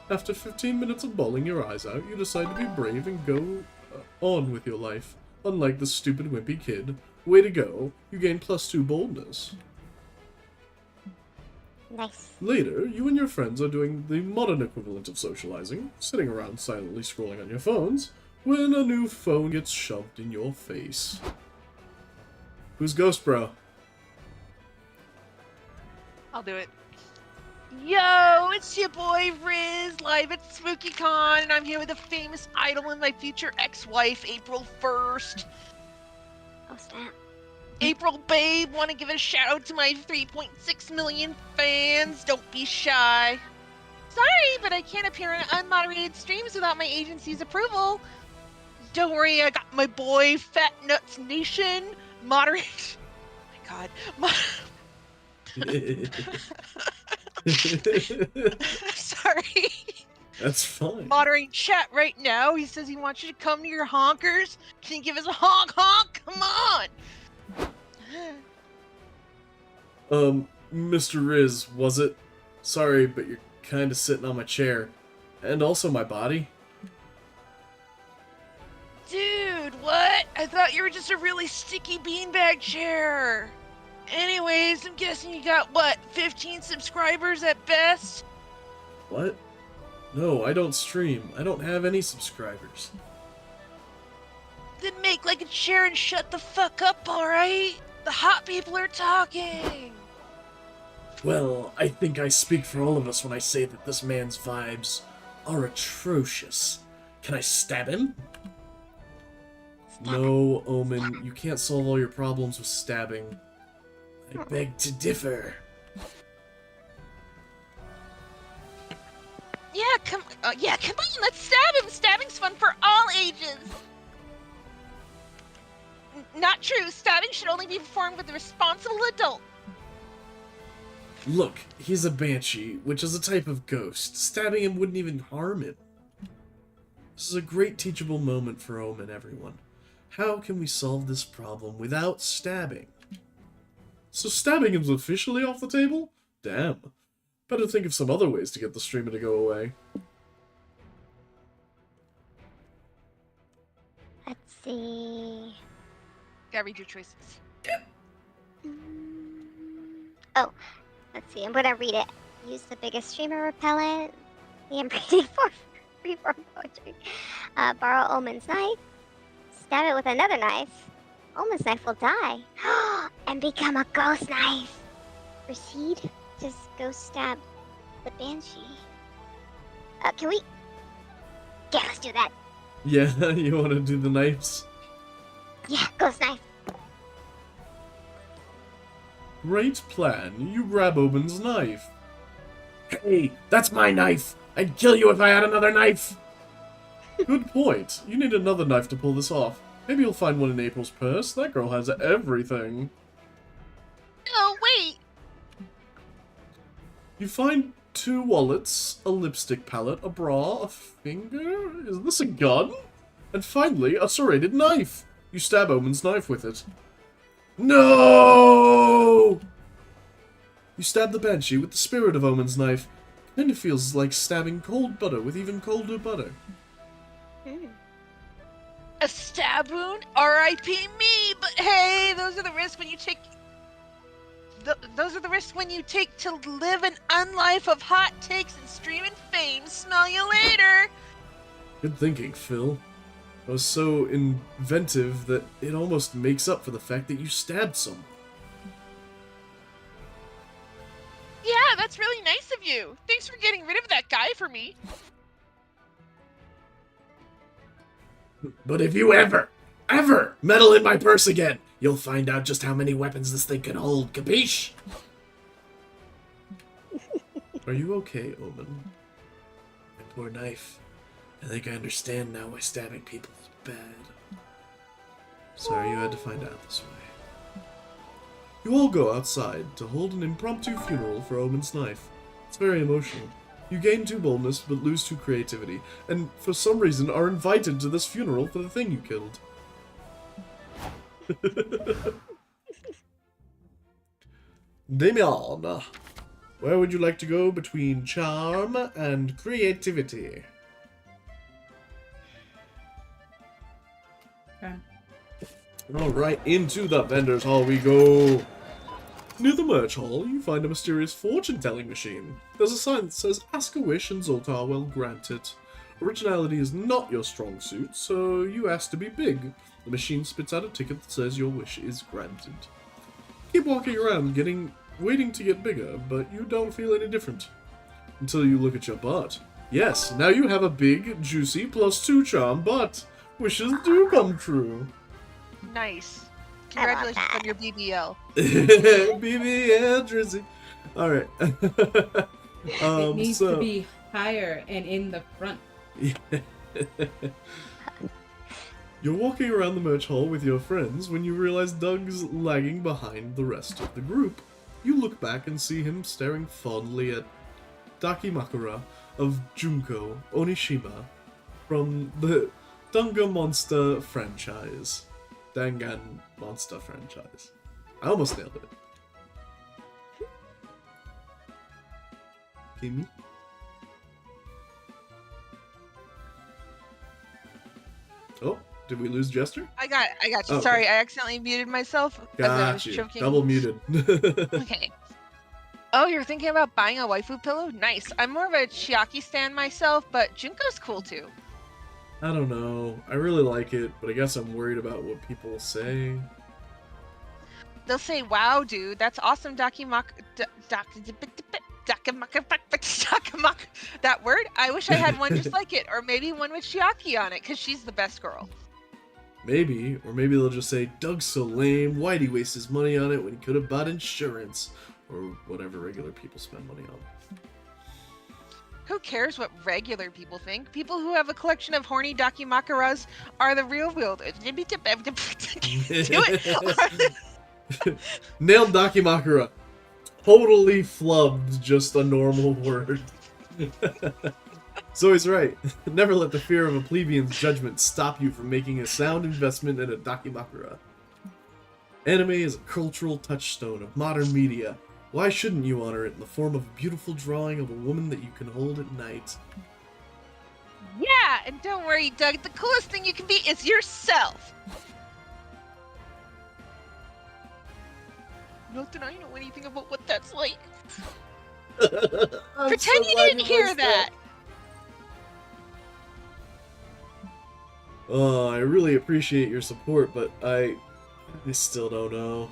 After 15 minutes of bawling your eyes out, you decide to be brave and go on with your life. Unlike the stupid wimpy kid. Way to go, you gain +2 boldness. Nice. Later, you and your friends are doing the modern equivalent of socializing, sitting around silently scrolling on your phones, when a new phone gets shoved in your face. Who's Ghost Bro? I'll do it. Yo, it's your boy Riz, live at SpookyCon, and I'm here with a famous idol and my future ex-wife, April 1st. Oh, snap. April, babe, want to give a shout out to my 3.6 million fans. Don't be shy. Sorry, but I can't appear on unmoderated streams without my agency's approval. Don't worry, I got my boy Fat Nuts Nation moderate. Oh my God. Sorry. That's fine. Moderating chat right now. He says he wants you to come to your honkers. Can you give us a honk honk? Come on. Mr. Riz, was it? Sorry, but you're kinda sitting on my chair. And also my body. Dude, what? I thought you were just a really sticky beanbag chair. Anyways, I'm guessing you got, what, 15 subscribers at best? What? No, I don't stream. I don't have any subscribers. Then make like a chair and shut the fuck up, alright? The hot people are talking. Well, I think I speak for all of us when I say that this man's vibes are atrocious. Can I stab him? No, Omen, you can't solve all your problems with stabbing. I beg to differ. Yeah, come on, let's stab him. Stabbing's fun for all ages. Not true. Stabbing should only be performed with a responsible adult. Look, he's a banshee, which is a type of ghost. Stabbing him wouldn't even harm him. This is a great teachable moment for Omen, everyone. How can we solve this problem without stabbing? So stabbing him's officially off the table? Damn. Better think of some other ways to get the streamer to go away. Let's see. Gotta read your choices. Oh, let's see. I'm gonna read it. Use the biggest streamer repellent. The imprinting for freeform poetry. Borrow Omen's knife. Stab it with another knife. Omen's knife will die. And become a ghost knife. Proceed to ghost stab the banshee. Can we? Yeah, let's do that. Yeah, you want to do the knives? Yeah, ghost knife. Great plan. You grab Omen's knife. Hey, that's my knife! I'd kill you if I had another knife! Good point. You need another knife to pull this off. Maybe you'll find one in April's purse. That girl has everything. No, wait. You find 2 wallets, a lipstick palette, a bra, a finger? Is this a gun? And finally, a serrated knife. You stab Omen's knife with it. No! You stab the Banshee with the Spirit of Omen's knife. Kinda feels like stabbing cold butter with even colder butter. A stab wound? R.I.P. me! But hey, those are the risks when you take... those are the risks when you take to live an unlife of hot takes and streaming fame. Smell you later! Good thinking, Phil. I was so inventive that it almost makes up for the fact that you stabbed someone. Yeah, that's really nice of you. Thanks for getting rid of that guy for me. But if you ever meddle in my purse again, you'll find out just how many weapons this thing can hold, capiche? Are you okay, Omen? My poor knife. I think I understand now why stabbing people is bad. Sorry you had to find out this way. You all go outside to hold an impromptu funeral for Omen's knife. It's very emotional. You gain 2 boldness, but lose 2 creativity, and for some reason are invited to this funeral for the thing you killed. Damian, where would you like to go between charm and creativity? Okay. Alright, into the vendor's hall we go. Near the merch hall, you find a mysterious fortune-telling machine. There's a sign that says, "Ask a wish and Zoltar will grant it." Originality is not your strong suit, so you ask to be big. The machine spits out a ticket that says your wish is granted. Keep walking around, waiting to get bigger, but you don't feel any different. Until you look at your butt. Yes, now you have a big, juicy, +2 charm butt. Wishes do come true. Nice. I love Congratulations on that. your BBL. BBL Drizzy. Alright. It needs to be higher and in the front. You're walking around the merch hall with your friends when you realize Doug's lagging behind the rest of the group. You look back and see him staring fondly at Dakimakura of Junko Onishima from the Dangan Monster franchise. Dangan Monster franchise. I almost nailed it. Kimi? Oh, did we lose Jester? I got you. Okay. Sorry, I accidentally muted myself as I was Got you. choking. Double muted. Okay. Oh, you're thinking about buying a waifu pillow? Nice. I'm more of a Chiaki stan myself, but Junko's cool too. I don't know. I really like it, but I guess I'm worried about what people will say. They'll say, "Wow, dude, that's awesome, Dakimak." That word? I wish I had one just like it, or maybe one with Chiaki on it, because she's the best girl. Maybe, or maybe they'll just say, "Doug's so lame, why'd he waste his money on it when he could have bought insurance?" Or whatever regular people spend money on. Who cares what regular people think? People who have a collection of horny Dakimakuras are the real wielders. Do it! Nailed Dakimakura. Totally flubbed just a normal word. Zoe's right. Never let the fear of a plebeian's judgment stop you from making a sound investment in a Dakimakura. Anime is a cultural touchstone of modern media. Why shouldn't you honor it in the form of a beautiful drawing of a woman that you can hold at night? Yeah, and don't worry, Doug, the coolest thing you can be is yourself. Not that I know anything about what that's like. Pretend you didn't hear that. Oh, I really appreciate your support, but I still don't know.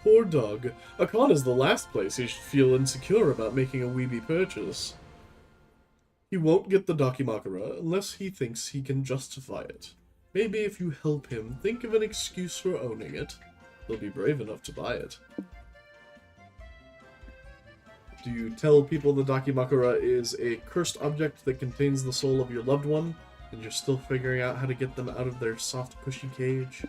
Poor Doug. A con is the last place he should feel insecure about making a weeby purchase. He won't get the Dakimakura unless he thinks he can justify it. Maybe if you help him think of an excuse for owning it, he'll be brave enough to buy it. Do you tell people the Dakimakura is a cursed object that contains the soul of your loved one, and you're still figuring out how to get them out of their soft, cushy cage?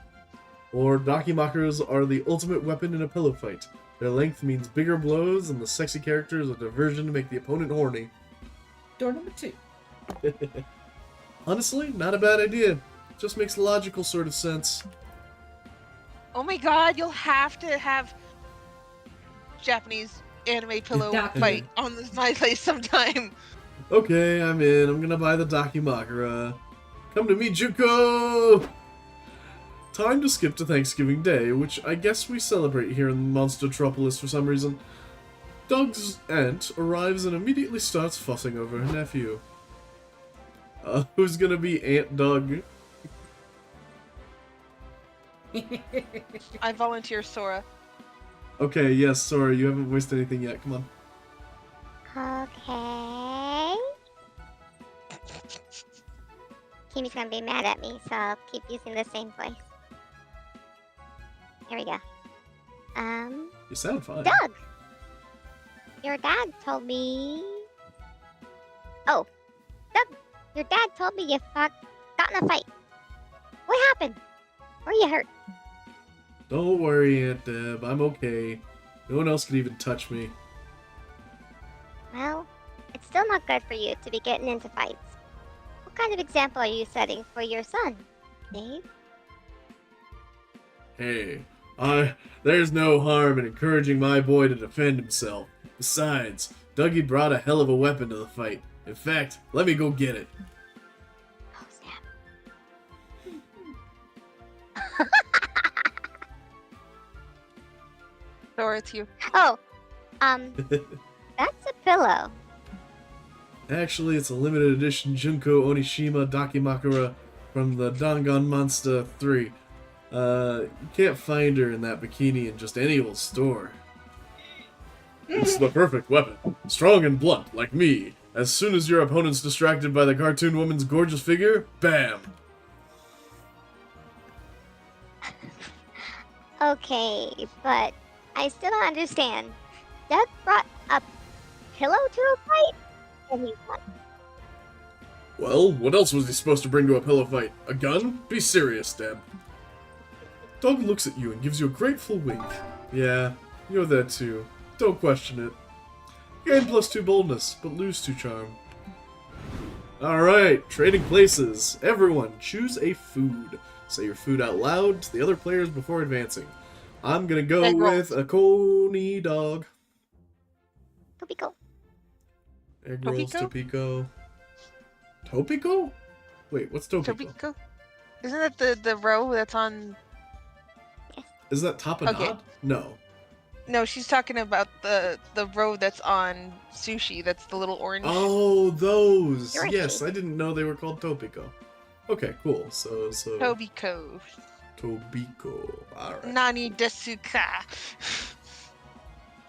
Or Dakimakuras are the ultimate weapon in a pillow fight. Their length means bigger blows, and the sexy character is a diversion to make the opponent horny. Door number 2. Honestly, not a bad idea. Just makes logical sort of sense. Oh my god, you'll have to have Japanese anime pillow Daki. fight on my place sometime. Okay, I'm in. I'm gonna buy the Dakimakura. Come to me, Juko! Time to skip to Thanksgiving Day, which I guess we celebrate here in Monstertropolis for some reason. Doug's aunt arrives and immediately starts fussing over her nephew. Who's gonna be Aunt Doug? I volunteer Sora. Okay, yes, sorry, you haven't voiced anything yet. Come on. Okay. Kimi's gonna be mad at me, so I'll keep using the same voice. Here we go. You sound fine. Doug! Your dad told me... Oh, Doug, your dad told me you got in a fight. What happened? Were you hurt? Don't worry, Aunt Deb. I'm okay. No one else can even touch me. Well, it's still not good for you to be getting into fights. What kind of example are you setting for your son, Dave? Hey, there's no harm in encouraging my boy to defend himself. Besides, Dougie brought a hell of a weapon to the fight. In fact, let me go get it. Oh, snap. Sora, it's you. Oh, that's a pillow. Actually, it's a limited edition Junko Onishima Dakimakura from the Dangan Monster 3. You can't find her in that bikini in just any old store. It's the perfect weapon. Strong and blunt, like me. As soon as your opponent's distracted by the cartoon woman's gorgeous figure, bam! Okay, but I still don't understand. Doug brought a pillow to a fight, and he won. Well, what else was he supposed to bring to a pillow fight? A gun? Be serious, Deb. Doug looks at you and gives you a grateful wink. Yeah, you're there too. Don't question it. Gain +2 boldness, but lose 2 charm. Alright, trading places. Everyone, choose a food. Say your food out loud to the other players before advancing. I'm gonna go Egg rolls. with a coney dog. Topiko. Egg rolls, Topiko? Topiko. Topiko? Wait, what's Topiko? Topiko? Isn't that the row that's on... Is that tapenade? Okay. No. No, she's talking about the row that's on sushi. That's the little orange. Oh, those! You're Yes, right. I didn't know they were called Topiko. Okay, cool. So Tobiko. Tobiko. Alright. Nani desu ka?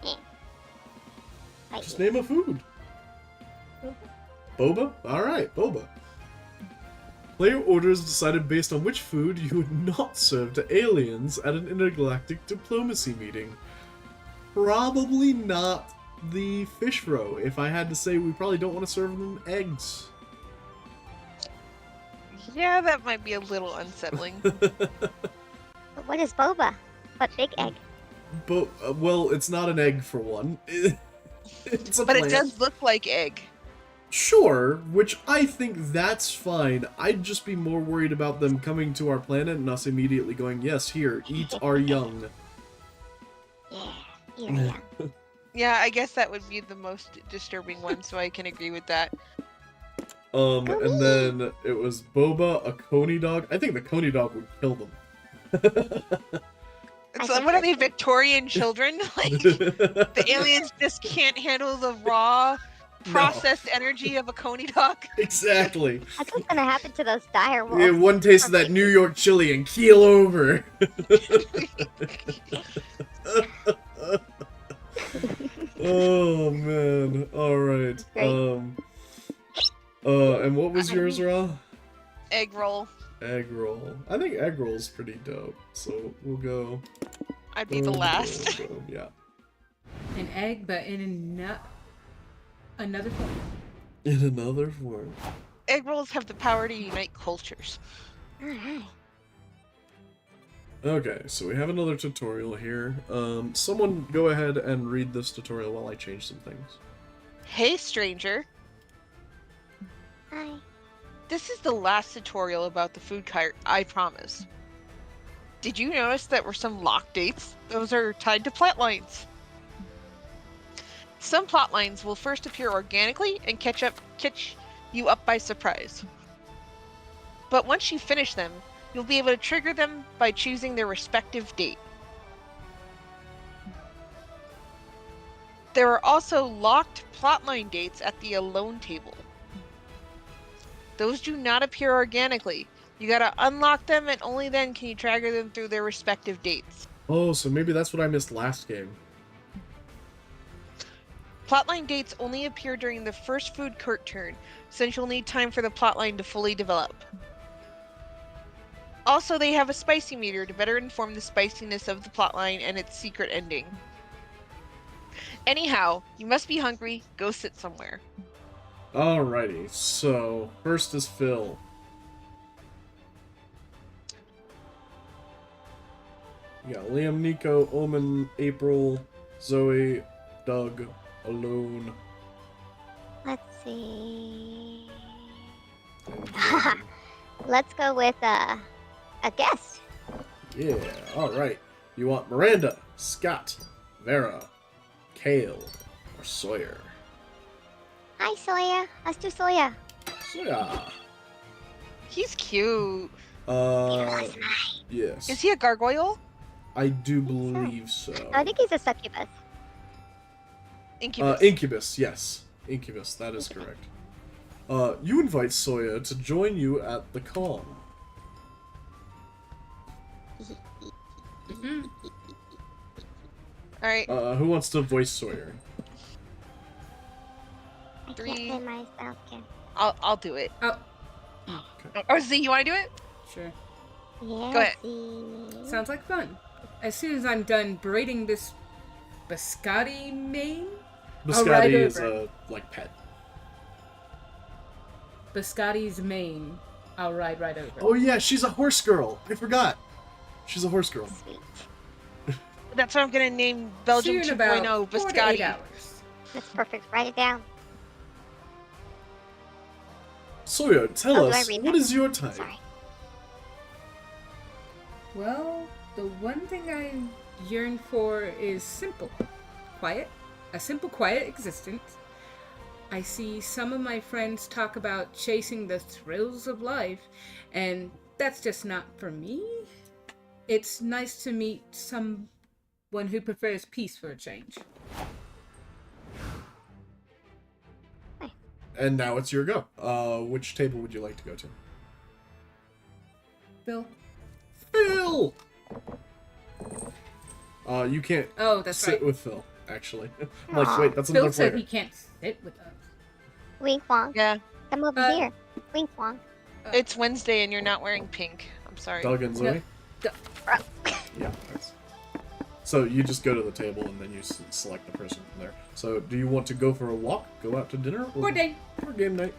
Fight Just me. name a food. Boba? Alright, boba. Player orders decided based on which food you would not serve to aliens at an intergalactic diplomacy meeting. Probably not the fish row. If I had to say, we probably don't want to serve them eggs. Yeah, that might be a little unsettling. But what is boba? But big egg. Well, it's not an egg for one. It's a But it plant. does look like egg. Sure, which I think that's fine. I'd just be more worried about them coming to our planet and us immediately going, yes, here, eat our young. Yeah, yeah. Yeah, I guess that would be the most disturbing one, so I can agree with that. And then it was Boba, a coney dog. I think the coney dog would kill them. It's like, what are they, Victorian children? Like, the aliens just can't handle the raw, processed energy of a coney dog? Exactly. That's what's gonna happen to those dire wolves. Yeah, one taste of that New York chili and keel over. Oh man. Alright. Great. And what was yours, Ra? Egg roll. Egg roll. I think egg roll's pretty dope. So we'll go. I'd be the last. boom, yeah. An egg, but in another form. In another form. Egg rolls have the power to unite cultures. Alright. Okay, so we have another tutorial here. Someone go ahead and read this tutorial while I change some things. Hey, stranger. Hi. This is the last tutorial about the food cart, I promise. Did you notice that were some lock dates? Those are tied to plant lines. Some plot lines will first appear organically and catch you up by surprise. But once you finish them, you'll be able to trigger them by choosing their respective date. There are also locked plotline dates at the alone table. Those do not appear organically. You gotta unlock them, and only then can you trigger them through their respective dates. Oh, so maybe that's what I missed last game. Plotline dates only appear during the first food court turn, since you'll need time for the plotline to fully develop. Also, they have a spicy meter to better inform the spiciness of the plotline and its secret ending. Anyhow, you must be hungry. Go sit somewhere. Alrighty, so first is Phil. You got Liam, Nico, Omen, April, Zoe, Doug, Alone, Let's see. and Brandon. Let's go with a guest. Yeah, alright. You want Miranda, Scott, Vera, Kale, or Sawyer? Hi, Soya. Let's do Soya. Sawyer. He's cute. Yes. Is he a gargoyle? I do believe so. I think he's a succubus. Incubus. Incubus, yes. Incubus, that is correct. You invite Sawyer to join you at the con. Alright, Who wants to voice Sawyer? I Three. can't play myself, Ken. I'll do it. Oh, Or Z, you want to do it? sure. Yeah. Go ahead. See. Sounds like fun. As soon as I'm done braiding this biscotti mane, I'll ride Biscotti is over. a, pet. Biscotti's mane, I'll ride right over. Oh yeah, she's a horse girl. I forgot. She's a horse girl. Sweet. That's what I'm gonna name See Belgium you in 2.0 about 4 to 8 Biscotti. hours. That's perfect. Write it down. Sawyer, tell Oh, do I us, read what that? is your type? Sorry. Well, the one thing I yearn for is simple, quiet, a simple, quiet existence. I see some of my friends talk about chasing the thrills of life, and that's just not for me. It's nice to meet someone who prefers peace for a change. And now it's your go. Which table would you like to go to? Bill? Phil! You can't Oh, that's sit right. with Phil, actually. I'm like, Aw. wait, that's Bill another said player. he can't sit with us. Wink Wong. Yeah, Come over Uh, here. Wink Wong. it's Wednesday and you're not wearing pink. I'm sorry. Doug and Zoe? No. Yeah, that's... So you just go to the table and then you select the person from there. So do you want to go for a walk, go out to dinner, Or day. or game night?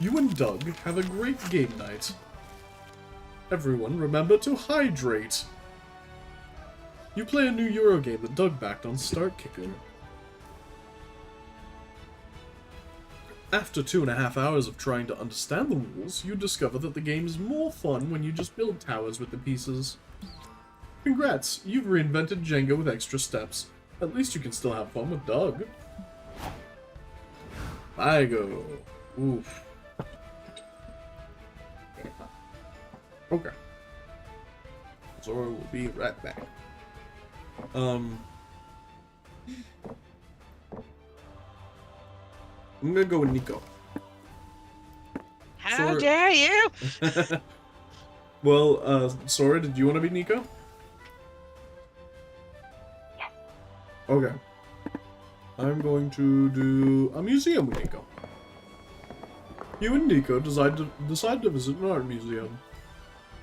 You and Doug have a great game night. Everyone remember to hydrate. You play a new Euro game that Doug backed on Start Kicker. After 2.5 hours of trying to understand the rules, you discover that the game is more fun when you just build towers with the pieces. Congrats, you've reinvented Jenga with extra steps. At least you can still have fun with Doug. I go. Oof. Okay. Zora will be right back. I'm gonna go with Nico. How Sora- dare you? Well, Sora, did you want to be Nico? Yes. Okay. I'm going to do a museum with Nico. You and Nico decide to visit an art museum.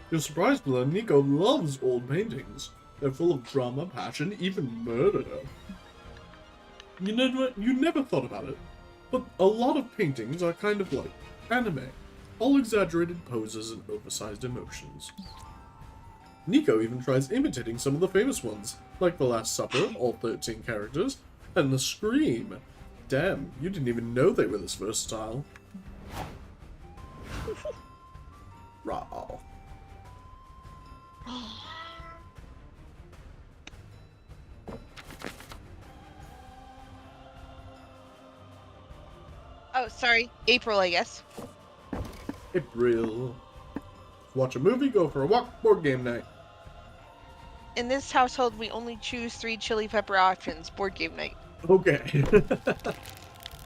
You're surprised to learn Nico loves old paintings. They're full of drama, passion, even murder. You never thought about it, but a lot of paintings are kind of like anime. All exaggerated poses and oversized emotions. Nico even tries imitating some of the famous ones, like The Last Supper, all 13 characters, and The Scream. Damn, you didn't even know they were this versatile. Raw. Oh, sorry. April, I guess. April. Watch a movie, go for a walk, board game night. In this household, we only choose 3 chili pepper options. Board game night. Okay.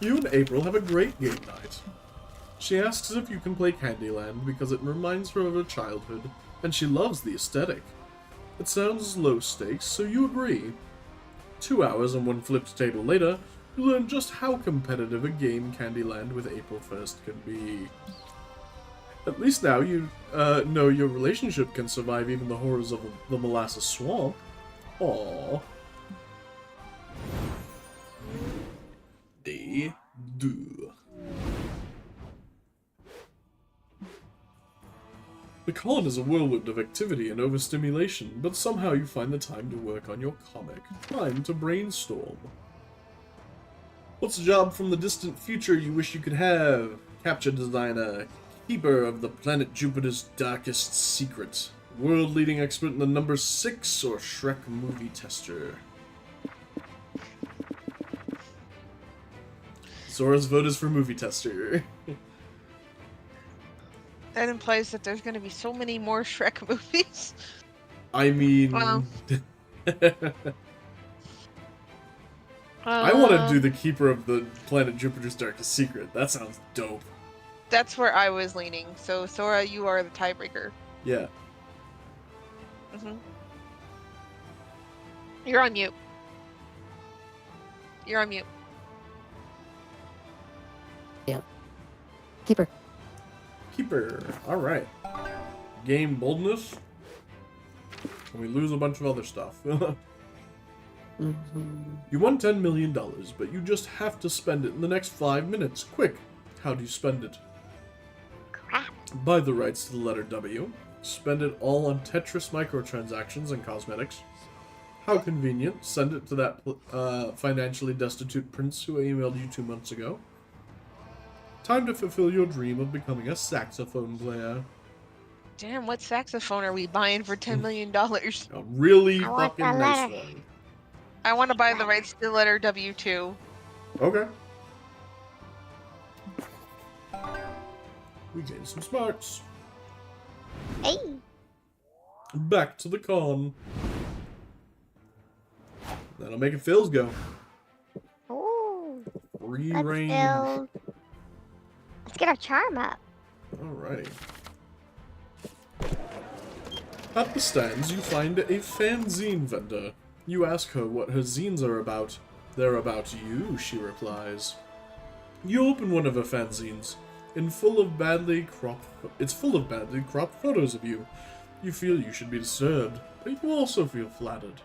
You and April have a great game night. She asks if you can play Candyland because it reminds her of her childhood, and she loves the aesthetic. It sounds low stakes, so you agree. 2 hours and 1 flipped table later, you learn just how competitive a game Candyland with April 1st can be. At least now you know your relationship can survive even the horrors of the molasses swamp. Aww. Day 2. The con is a whirlwind of activity and overstimulation, but somehow you find the time to work on your comic. Time to brainstorm. What's a job from the distant future you wish you could have? Capture designer, keeper of the planet Jupiter's darkest secret, world-leading expert in the number 6, or Shrek movie tester? Zora's vote is for movie tester. That implies that there's going to be so many more Shrek movies. I mean... Wow. I want to do the keeper of the planet Jupiter's darkest secret. That sounds dope. That's where I was leaning. So, Sora, you are the tiebreaker. Yeah. Mm-hmm. You're on mute. You're on mute. Keeper. Keeper. Alright. Game boldness. And we lose a bunch of other stuff. You won $10 million, but you just have to spend it in the next 5 minutes. Quick. How do you spend it? Crap. Buy the rights to the letter W. Spend it all on Tetris microtransactions and cosmetics. How convenient. Send it to that financially destitute prince who emailed you 2 months ago. Time to fulfill your dream of becoming a saxophone player. Damn, what saxophone are we buying for $10 million? A really I want fucking the nice letter. one. I want to buy the rights to the letter W too. Okay. We gained some smarts. Hey. Back to the con. That'll make it Phil's go. Ooh. Free Let's reign. build. Let's get our charm up. Alrighty. At the stands, you find a fanzine vendor. You ask her what her zines are about. They're about you, she replies. You open one of her fanzines. It's full of badly cropped photos of you. You feel you should be disturbed, but you also feel flattered.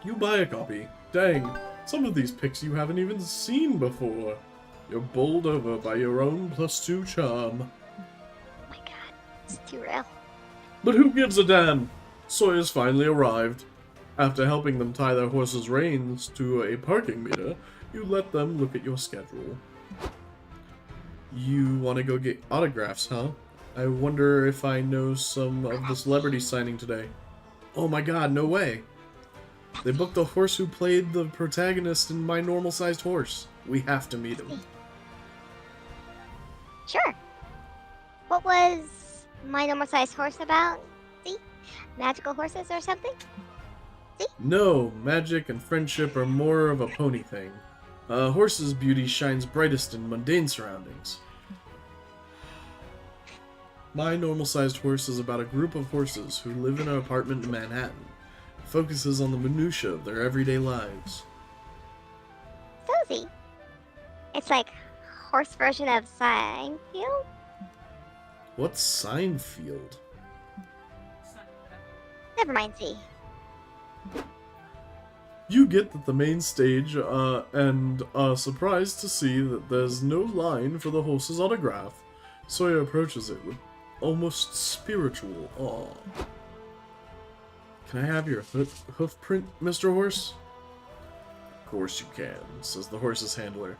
You buy a copy. Dang, some of these pics you haven't even seen before. You're bowled over by your own +2 charm. Oh my god. It's too real. But who gives a damn? Sawyer's finally arrived. After helping them tie their horses' reins to a parking meter, you let them look at your schedule. You want to go get autographs, huh? I wonder if I know some of the celebrities signing today. Oh my god, no way. They booked the horse who played the protagonist in My Normal-Sized Horse. We have to meet him. Sure. What was My Normal Sized Horse about? See? Magical horses or something? No, magic and friendship are more of a pony thing. A horse's beauty shines brightest in mundane surroundings. My Normal-Sized Horse is about a group of horses who live in an apartment in Manhattan. It focuses on the minutiae of their everyday lives. Cozy. It's like horse version of Seinfeld? What's Seinfeld? Never mind, Z. You get that the main stage, and are surprised to see that there's no line for the horse's autograph. Sawyer approaches it with almost spiritual awe. Can I have your hoof print, Mr. Horse? Of course you can, says the horse's handler.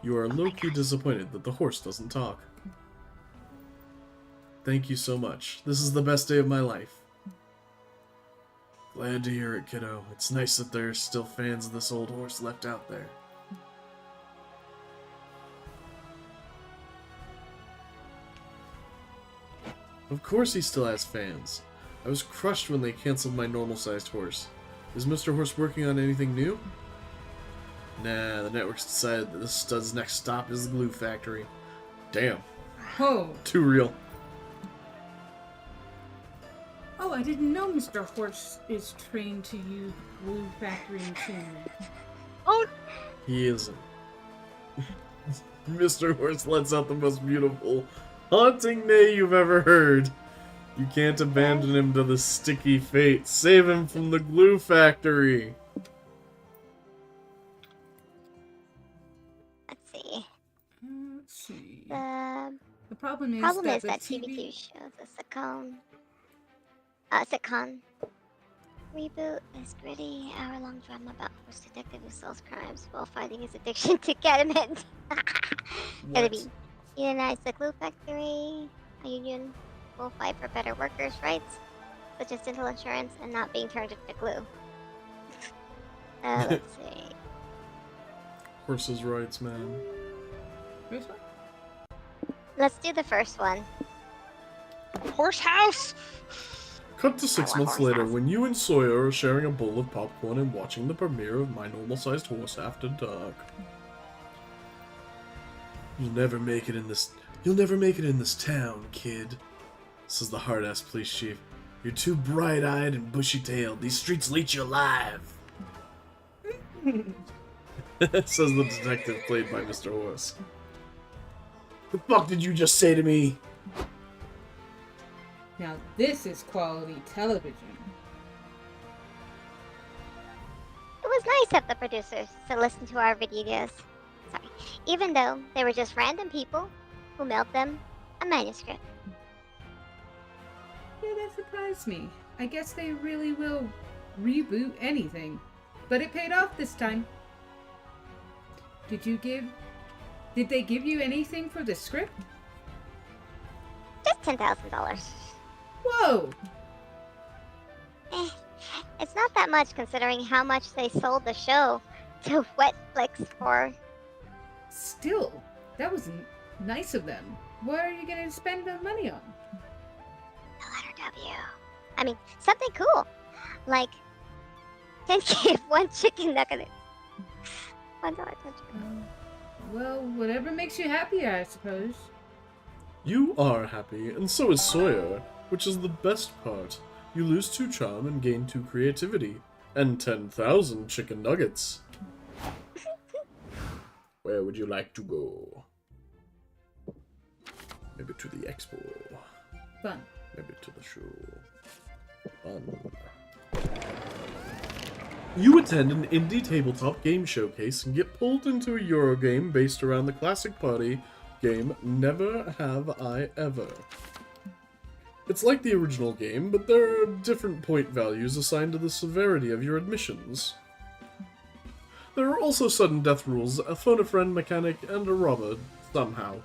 You are low-key disappointed that the horse doesn't talk. Thank you so much. This is the best day of my life. Glad to hear it, kiddo. It's nice that there's still fans of this old horse left out there. Of course he still has fans. I was crushed when they canceled my normal-sized horse. Is Mr. Horse working on anything new? Nah, the network's decided that the stud's next stop is the glue factory. Damn. Oh. Too real. Oh, I didn't know Mr. Horse is trained to use glue factory machinery. Oh, He isn't. Mr. Horse lets out the most beautiful, haunting neigh you've ever heard. You can't abandon him to the sticky fate. Save him from the glue factory. Let's see. Let's see. The The problem is problem that is the that TV... TV shows a sitcom reboot is gritty, hour-long drama about a horse detective who solves crimes while fighting his addiction to ketamine. Gotta be unionize the glue factory. A union will fight for better workers' rights, such as dental insurance and not being turned into glue. Let's see. Horses' rights, man. Which one? Let's do the first one. horse house! Cut to 6 want months horse later house. when you and Sawyer are sharing a bowl of popcorn and watching the premiere of My Normal-Sized Horse After Dark. You'll never make it in this town, kid, says the hard-ass police chief. You're too bright-eyed and bushy-tailed. These streets will eat you alive. Says the detective played by Mr. Horse. The fuck did you just say to me? Now this is quality television. It was nice of the producers to listen to our videos. Sorry. Even though they were just random people who mailed them a manuscript. Yeah, that surprised me. I guess they really will reboot anything. But it paid off this time. Did they give you anything for the script? Just $10,000. Whoa! It's not that much considering how much they sold the show to Netflix for. Still, that was nice of them. What are you gonna spend the money on? The letter W. I mean, something cool. Like 10K one chicken nugget. $1 touch. Well, whatever makes you happy, I suppose. You are happy, and so is Sawyer, which is the best part. You lose 2 charm and gain 2 creativity, and 10,000 chicken nuggets. Where would you like to go? Maybe to the expo. Fun. Maybe to the show. Fun. You attend an indie tabletop game showcase and get pulled into a Eurogame based around the classic party game Never Have I Ever. It's like the original game, but there are different point values assigned to the severity of your admissions. There are also sudden death rules, a phone-a-friend mechanic, and a robber, somehow.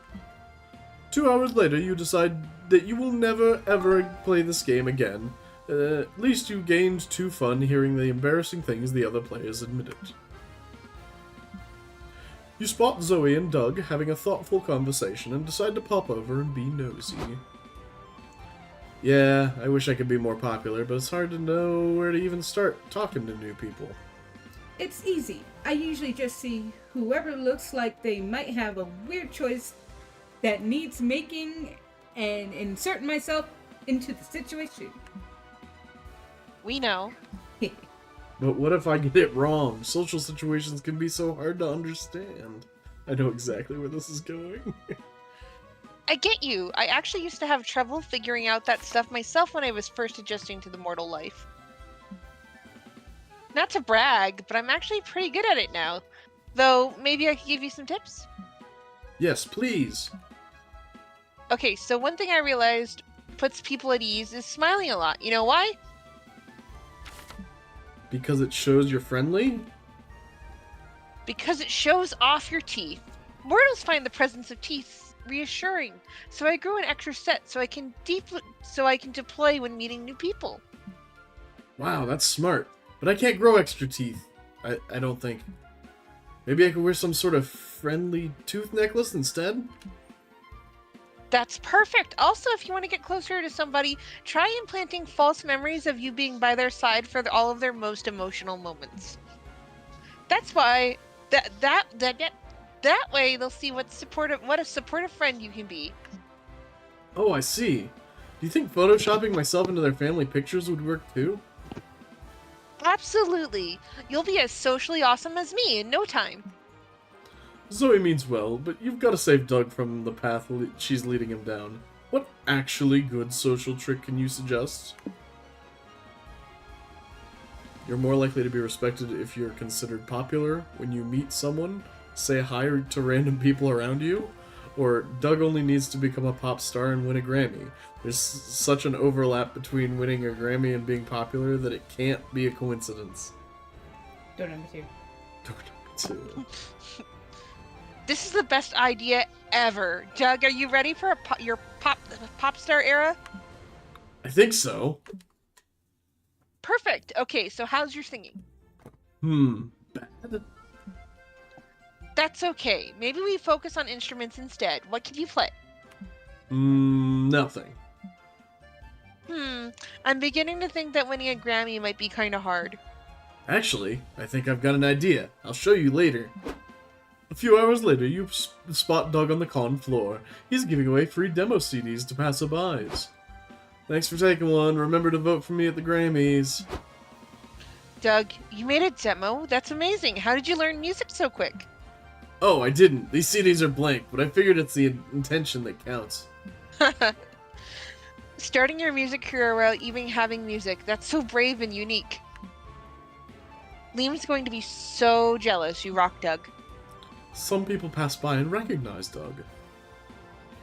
2 hours later, you decide that you will never ever play this game again. At least you gained 2 fun hearing the embarrassing things the other players admitted. You spot Zoe and Doug having a thoughtful conversation and decide to pop over and be nosy. Yeah, I wish I could be more popular, but it's hard to know where to even start talking to new people. It's easy. I usually just see whoever looks like they might have a weird choice that needs making and insert myself into the situation. We know. But what if I get it wrong? Social situations can be so hard to understand. I know exactly where this is going. I get you. I actually used to have trouble figuring out that stuff myself when I was first adjusting to the mortal life. Not to brag, but I'm actually pretty good at it now. Though, maybe I could give you some tips? Yes, please. Okay, so one thing I realized puts people at ease is smiling a lot. You know why? Because it shows you're friendly? Because it shows off your teeth. Mortals find the presence of teeth reassuring, so I grew an extra set so I can deploy when meeting new people. Wow, that's smart. But I can't grow extra teeth. I don't think. Maybe I could wear some sort of friendly tooth necklace instead? That's perfect. Also, if you want to get closer to somebody, try implanting false memories of you being by their side for all of their most emotional moments. That's why that way they'll see what a supportive friend you can be. Oh, I see. Do you think photoshopping myself into their family pictures would work too? Absolutely. You'll be as socially awesome as me in no time. Zoe means well, but you've got to save Doug from the path she's leading him down. What actually good social trick can you suggest? You're more likely to be respected if you're considered popular when you meet someone, say hi to random people around you, or Doug only needs to become a pop star and win a Grammy. There's such an overlap between winning a Grammy and being popular that it can't be a coincidence. Door number 2. Door number 2. This is the best idea ever. Doug, are you ready for your pop star era? I think so. Perfect. Okay, so how's your singing? Bad? That's okay. Maybe we focus on instruments instead. What can you play? Nothing. I'm beginning to think that winning a Grammy might be kind of hard. Actually, I think I've got an idea. I'll show you later. A few hours later, you spot Doug on the con floor. He's giving away free demo CDs to passerbys. Thanks for taking one. Remember to vote for me at the Grammys. Doug, you made a demo? That's amazing. How did you learn music so quick? Oh, I didn't. These CDs are blank, but I figured it's the intention that counts. Starting your music career without even having music, that's so brave and unique. Liam's going to be so jealous. You rock, Doug. Some people pass by and recognize Doug.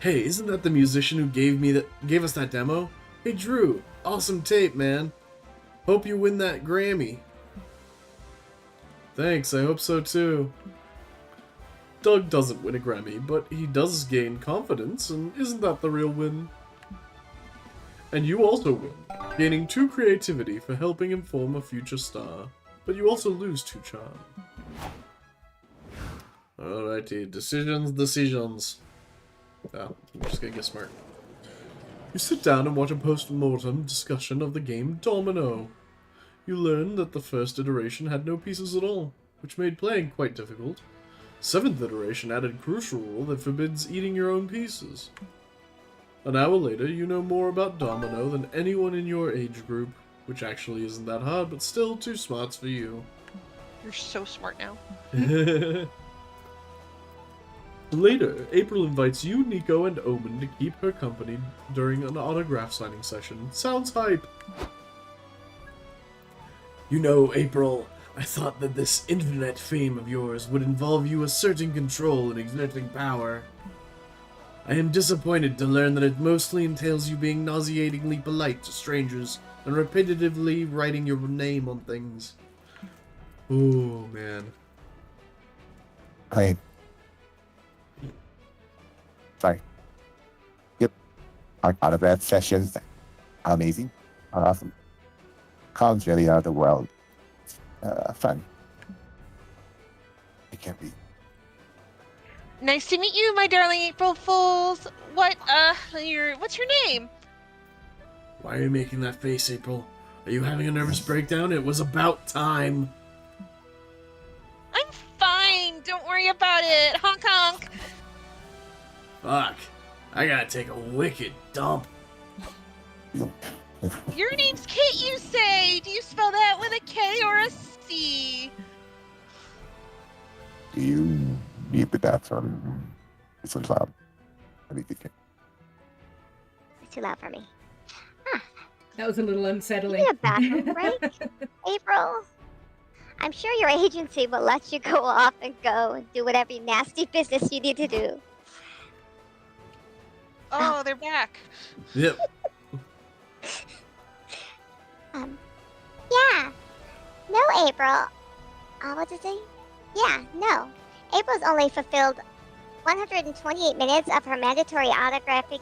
Hey, isn't that the musician who gave us that demo? Hey Drew, awesome tape, man. Hope you win that Grammy. Thanks, I hope so too. Doug doesn't win a Grammy, but he does gain confidence, and isn't that the real win? And you also win, gaining 2 creativity for helping him form a future star, but you also lose 2 charm. Alrighty, decisions. Oh, I'm just gonna get smart. You sit down and watch a post-mortem discussion of the game Domino. You learn that the first iteration had no pieces at all, which made playing quite difficult. 7th iteration added a crucial rule that forbids eating your own pieces. An hour later, you know more about Domino than anyone in your age group, which actually isn't that hard, but still too smart for you. You're so smart now. Later, April invites you, Nico, and Omen to keep her company during an autograph signing session. Sounds hype! You know, April, I thought that this internet fame of yours would involve you asserting control and exerting power. I am disappointed to learn that it mostly entails you being nauseatingly polite to strangers and repetitively writing your name on things. Oh, man. Sorry. Yep. Our autograph sessions are amazing, are awesome. Cons really are the world. Fun. It can't be. Nice to meet you, my darling April Fools. What's your name? Why are you making that face, April? Are you having a nervous breakdown? It was about time. I'm fine. Don't worry about it. Honk honk. Fuck. I gotta take a wicked dump. Your name's Kate, you say. Do you spell that with a K or a C? Do you need the bathroom? It's so loud. What do you think? It's too loud for me. That was a little You unsettling. need a bathroom break, April? I'm sure your agency will let you go off and go and do whatever nasty business you need to do. Oh, they're back. Yep. Yeah. No, April. What did it say? Yeah, no. April's only fulfilled 128 minutes of her mandatory autographic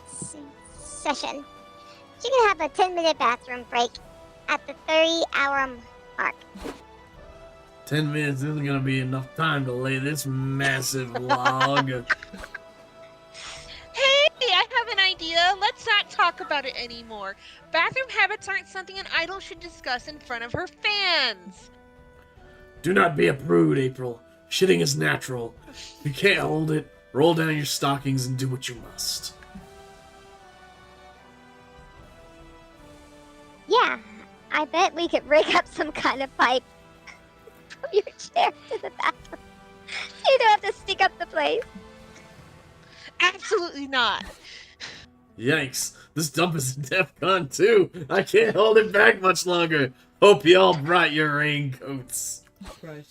session. She can have a 10-minute bathroom break at the 30-hour mark. 10 minutes isn't gonna be enough time to lay this massive log. Hey, I have an idea. Let's not talk about it anymore. Bathroom habits aren't something an idol should discuss in front of her fans. Do not be a prude, April. Shitting is natural. If you can't hold it, roll down your stockings and do what you must. Yeah, I bet we could rig up some kind of pipe from your chair to the bathroom. You don't have to stick up the place. Absolutely not. Yikes, this dump is in DEFCON 2. I can't hold it back much longer. Hope you all brought your raincoats. Right.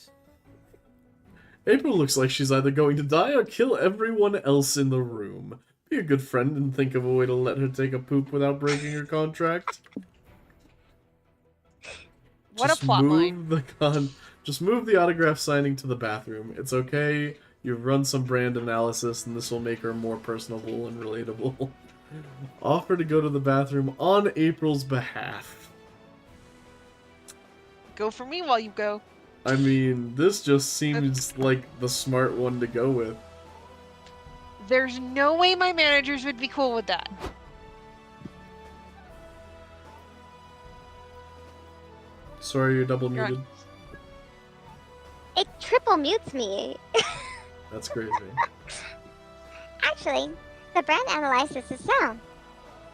April looks like she's either going to die or kill everyone else in the room. Be a good friend and think of a way to let her take a poop without breaking her contract. What Just a plot move line. Just move the autograph signing to the bathroom. It's okay. You've run some brand analysis, and this will make her more personable and relatable. Offer to go to the bathroom on April's behalf. Go for me while you go. I mean, this just seems like the smart one to go with. There's no way my managers would be cool with that. Sorry, you're double muted. It triple mutes me. That's crazy. Actually, the brand analysis is sound.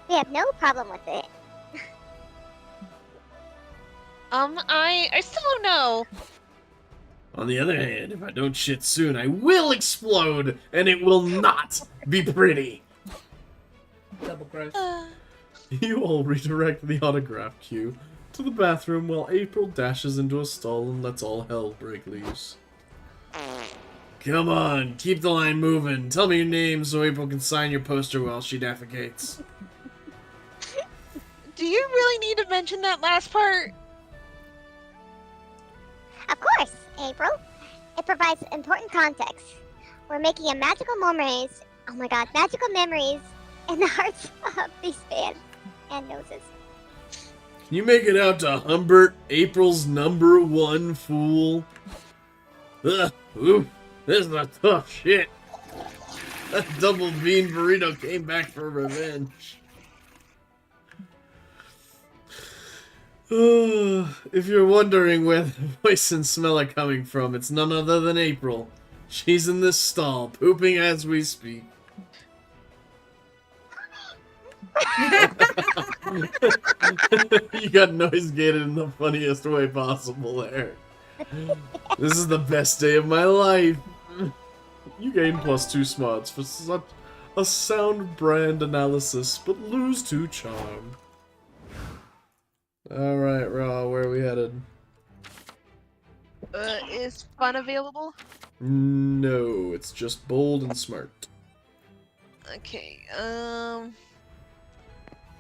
We have no problem with it. I still don't know. On the other hand, if I don't shit soon, I will explode, and it will not be pretty. Double gross. You all redirect the autograph queue to the bathroom while April dashes into a stall and lets all hell break loose. Come on, keep the line moving. Tell me your name so April can sign your poster while she defecates. Do you really need to mention that last part? Of course, April. It provides important context. We're making a magical memories. Oh my god, magical memories in the hearts of these fans and noses. Can you make it out to Humbert, April's #1 fool? Ugh, oof, this is a tough shit. That double bean burrito came back for revenge. If you're wondering where the voice and smell are coming from, it's none other than April. She's in this stall, pooping as we speak. You got noise gated in the funniest way possible there. This is the best day of my life. You gain +2 smarts for such a sound brand analysis, but lose 2 charm. Alright, Raw, where are we headed? Is fun available? No, it's just bold and smart. Okay,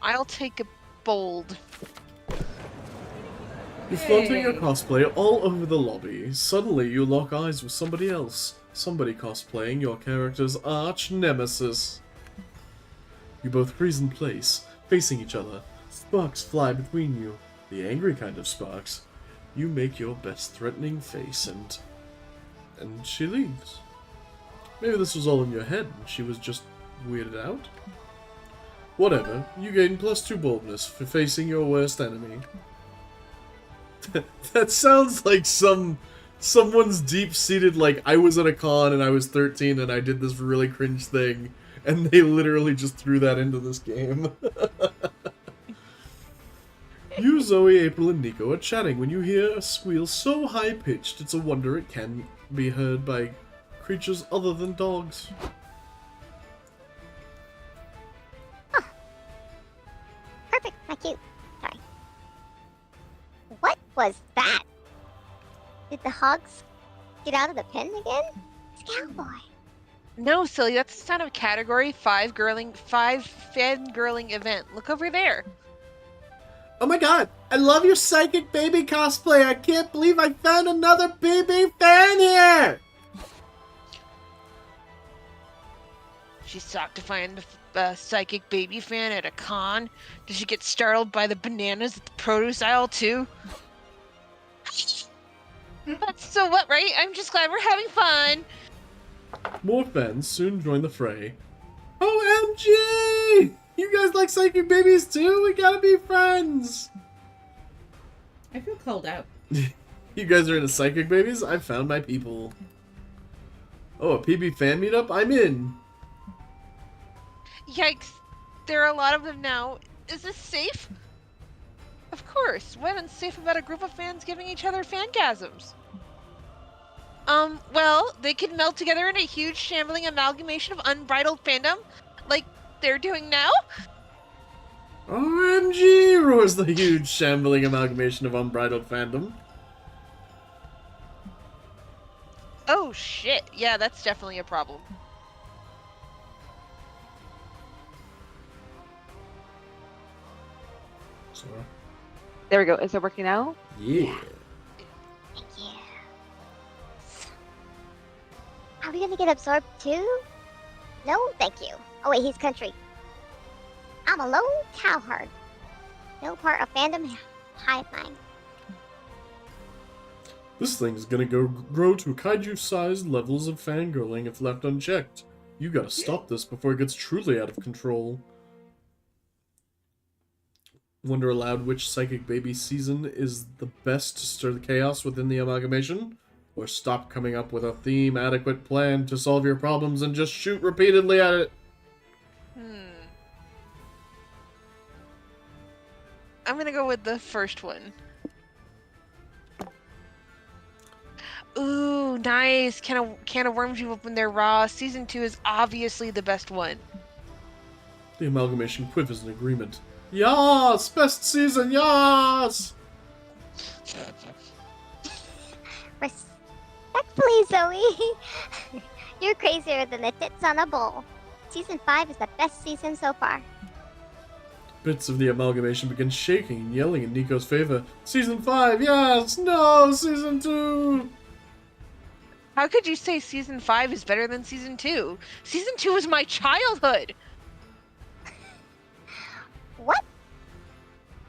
I'll take a bold. You're flaunting your cosplay all over the lobby. Suddenly, you lock eyes with somebody else. Somebody cosplaying your character's arch nemesis. You both freeze in place, facing each other. Sparks fly between you. The angry kind of sparks. You make your best threatening face and she leaves. Maybe this was all in your head and she was just weirded out? Whatever, you gain +2 boldness for facing your worst enemy. That sounds like someone's deep-seated, like, I was at a con and I was 13 and I did this really cringe thing, and they literally just threw that into this game. You, Zoe, April, and Nico are chatting when you hear a squeal so high-pitched it's a wonder it can be heard by creatures other than dogs. Perfect, thank you. Sorry. What was that? Did the hogs get out of the pen again? It's Cowboy. No, silly, that's the sound of a category 5 fangirling event. Look over there. Oh my god, I love your psychic baby cosplay. I can't believe I found another baby fan here. She's shocked to find a psychic baby fan at a con. Did she get startled by the bananas at the produce aisle too? That's so what, right? I'm just glad we're having fun. More fans soon join the fray. OMG! You guys like psychic babies too? We gotta be friends. I feel called out. You guys are into psychic babies? I found my people. Oh, a PB fan meetup? I'm in. Yikes. There are a lot of them now. Is this safe? Of course. What unsafe about a group of fans giving each other fangasms? Well, they could meld together in a huge shambling amalgamation of unbridled fandom, like they're doing now? OMG, roars the huge shambling amalgamation of unbridled fandom. Oh shit, yeah, that's definitely a problem. So, There we go. Is it working now? yeah. Thank you. Are we gonna get absorbed too? No, thank you. Oh wait, he's country. I'm a lone cowherd. No part of fandom hive mind. This thing's gonna grow to kaiju-sized levels of fangirling if left unchecked. You gotta stop this before it gets truly out of control. Wonder aloud which Psychic Baby season is the best to stir the chaos within the amalgamation? Or stop coming up with a theme-adequate plan to solve your problems and just shoot repeatedly at it? I'm gonna go with the first one. Ooh, nice. Can of worms you've opened there raw. Season 2 is obviously the best one. The amalgamation quivers in agreement. Yas! Best season, yas! Respectfully, Zoe. You're crazier than the tits on a bowl. Season 5 is the best season so far. Bits of the amalgamation begin shaking and yelling in Nico's favor. Season 5, yes! No! Season 2! How could you say Season 5 is better than Season 2? Season 2 was my childhood! What?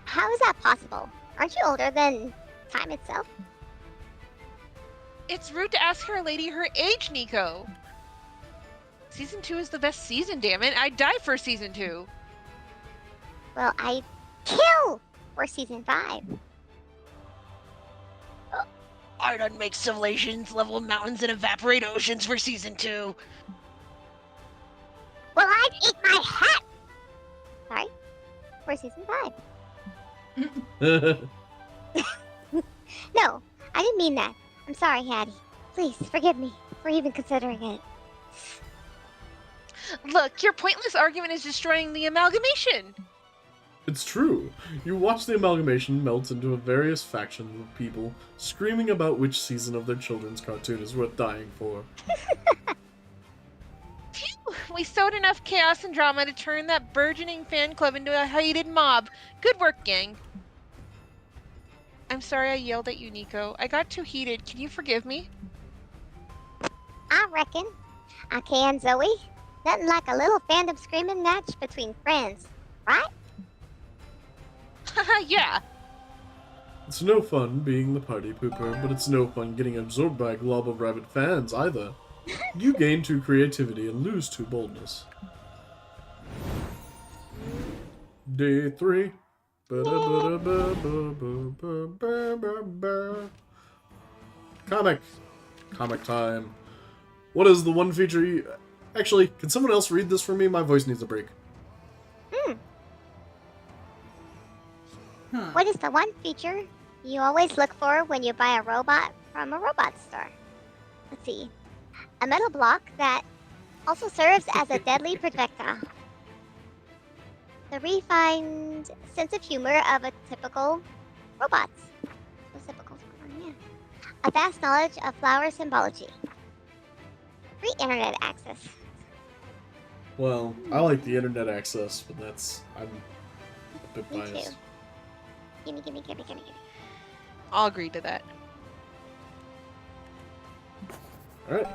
How is that possible? Aren't you older than time itself? It's rude to ask her lady her age, Nico. Season 2 is the best season, damn it. I'd die for Season 2. Well, I'd kill for Season 5. I'd unmake civilizations, level mountains, and evaporate oceans for Season 2. Well, I'd eat my hat! Sorry? For Season 5. No, I didn't mean that. I'm sorry, Hattie. Please, forgive me for even considering it. Look, your pointless argument is destroying the amalgamation. It's true. You watch the amalgamation melt into a various factions of people screaming about which season of their children's cartoon is worth dying for. Phew, we sowed enough chaos and drama to turn that burgeoning fan club into a hated mob. Good work, gang. I'm sorry I yelled at you, Nico. I got too heated. Can you forgive me? I reckon. I can, Zoe. Nothing like a little fandom screaming match between friends, right? Haha, yeah. It's no fun being the party pooper, but it's no fun getting absorbed by a glob of rabid fans either. You gain 2 creativity and lose 2 boldness. Day 3. Comic time. What is the one feature you... Actually, can someone else read this for me? My voice needs a break. What is the one feature you always look for when you buy a robot from a robot store? Let's see. A metal block that also serves as a deadly projectile. The refined sense of humor of a typical robots. Yeah. A vast knowledge of flower symbology. Free internet access. Well, I like the internet access, but I'm a bit Me biased. too. Gimme. I'll agree to that. Alright,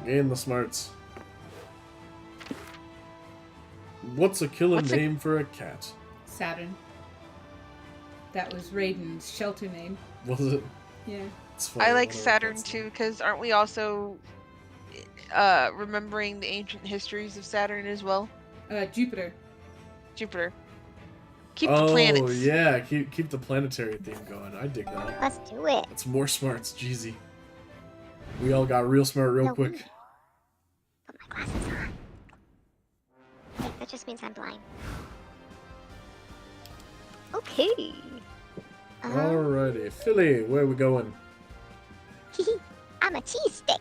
gain the smarts. What's a killer name for a cat? Saturn. That was Raiden's shelter name. Was it? Yeah. It's funny, I like whatever, Saturn that's- too, because aren't we also remembering the ancient histories of Saturn as well? Jupiter. Jupiter. Keep the planets. Oh, yeah, keep the planetary theme going. I dig that. Let's do it. That's more smarts, Jeezy. We all got real smart real No, quick. Put my glasses on. Wait, that just means I'm blind. Okay. Alrighty, Philly, where are we going? I'm a cheese stick.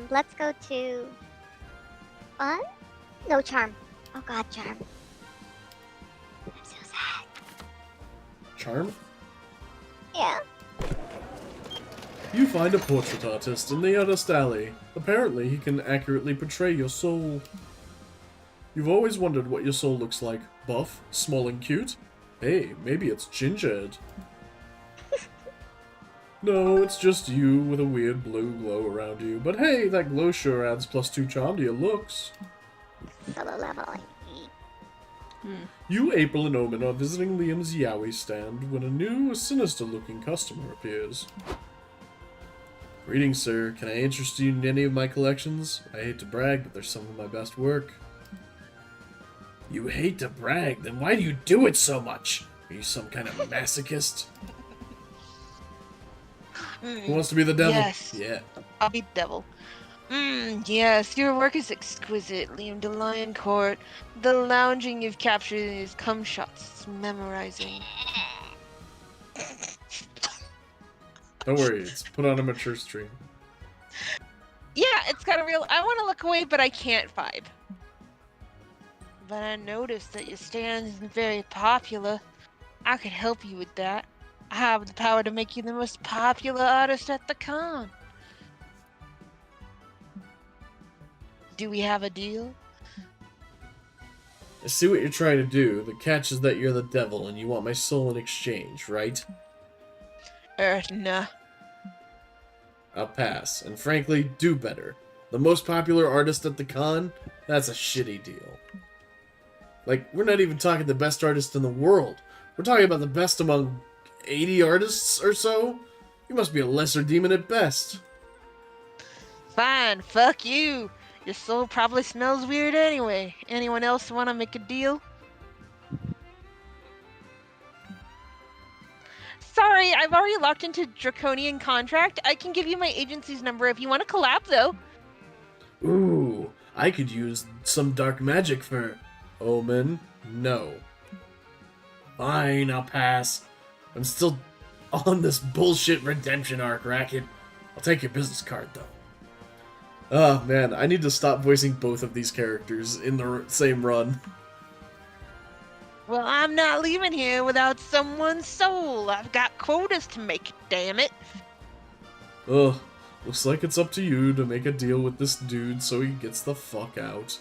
Let's go to fun? No, charm. Oh god, charm. I'm so sad. Charm? Yeah. You find a portrait artist in the artist alley. Apparently, he can accurately portray your soul. You've always wondered what your soul looks like. Buff, small and cute? Hey, maybe it's gingered. No, it's just you with a weird blue glow around you. But hey, that glow sure adds +2 charm to your looks. Solo level. You, April, and Omen are visiting Liam's Yowie stand when a new, sinister-looking customer appears. Greetings, sir. Can I interest you in any of my collections? I hate to brag, but they're some of my best work. You hate to brag? Then why do you do it so much? Are you some kind of masochist? Who wants to be the devil? Yes. Yeah. I'll be devil. Yes, your work is exquisite, Liam de Lioncourt. The lounging you've captured in these cum shots is memorizing. Don't worry, it's put on a mature stream. Yeah, it's got a real. I want to look away, but I can't vibe. But I noticed that your stand isn't very popular. I could help you with that. I have the power to make you the most popular artist at the con. Do we have a deal? I see what you're trying to do. The catch is that you're the devil and you want my soul in exchange, right? Nah. I'll pass, and frankly, do better. The most popular artist at the con? That's a shitty deal. Like, we're not even talking the best artist in the world. We're talking about the best among 80 artists or so? You must be a lesser demon at best. Fine, fuck you. Your soul probably smells weird anyway. Anyone else want to make a deal? Sorry, I've already locked into draconian contract. I can give you my agency's number if you want to collab, though. Ooh, I could use some dark magic for Omen. No. Fine, I'll pass. I'm still on this bullshit redemption arc, Racket. I'll take your business card, though. Oh, man, I need to stop voicing both of these characters in the same run. Well, I'm not leaving here without someone's soul. I've got quotas to make, damn it. Ugh, looks like it's up to you to make a deal with this dude so he gets the fuck out.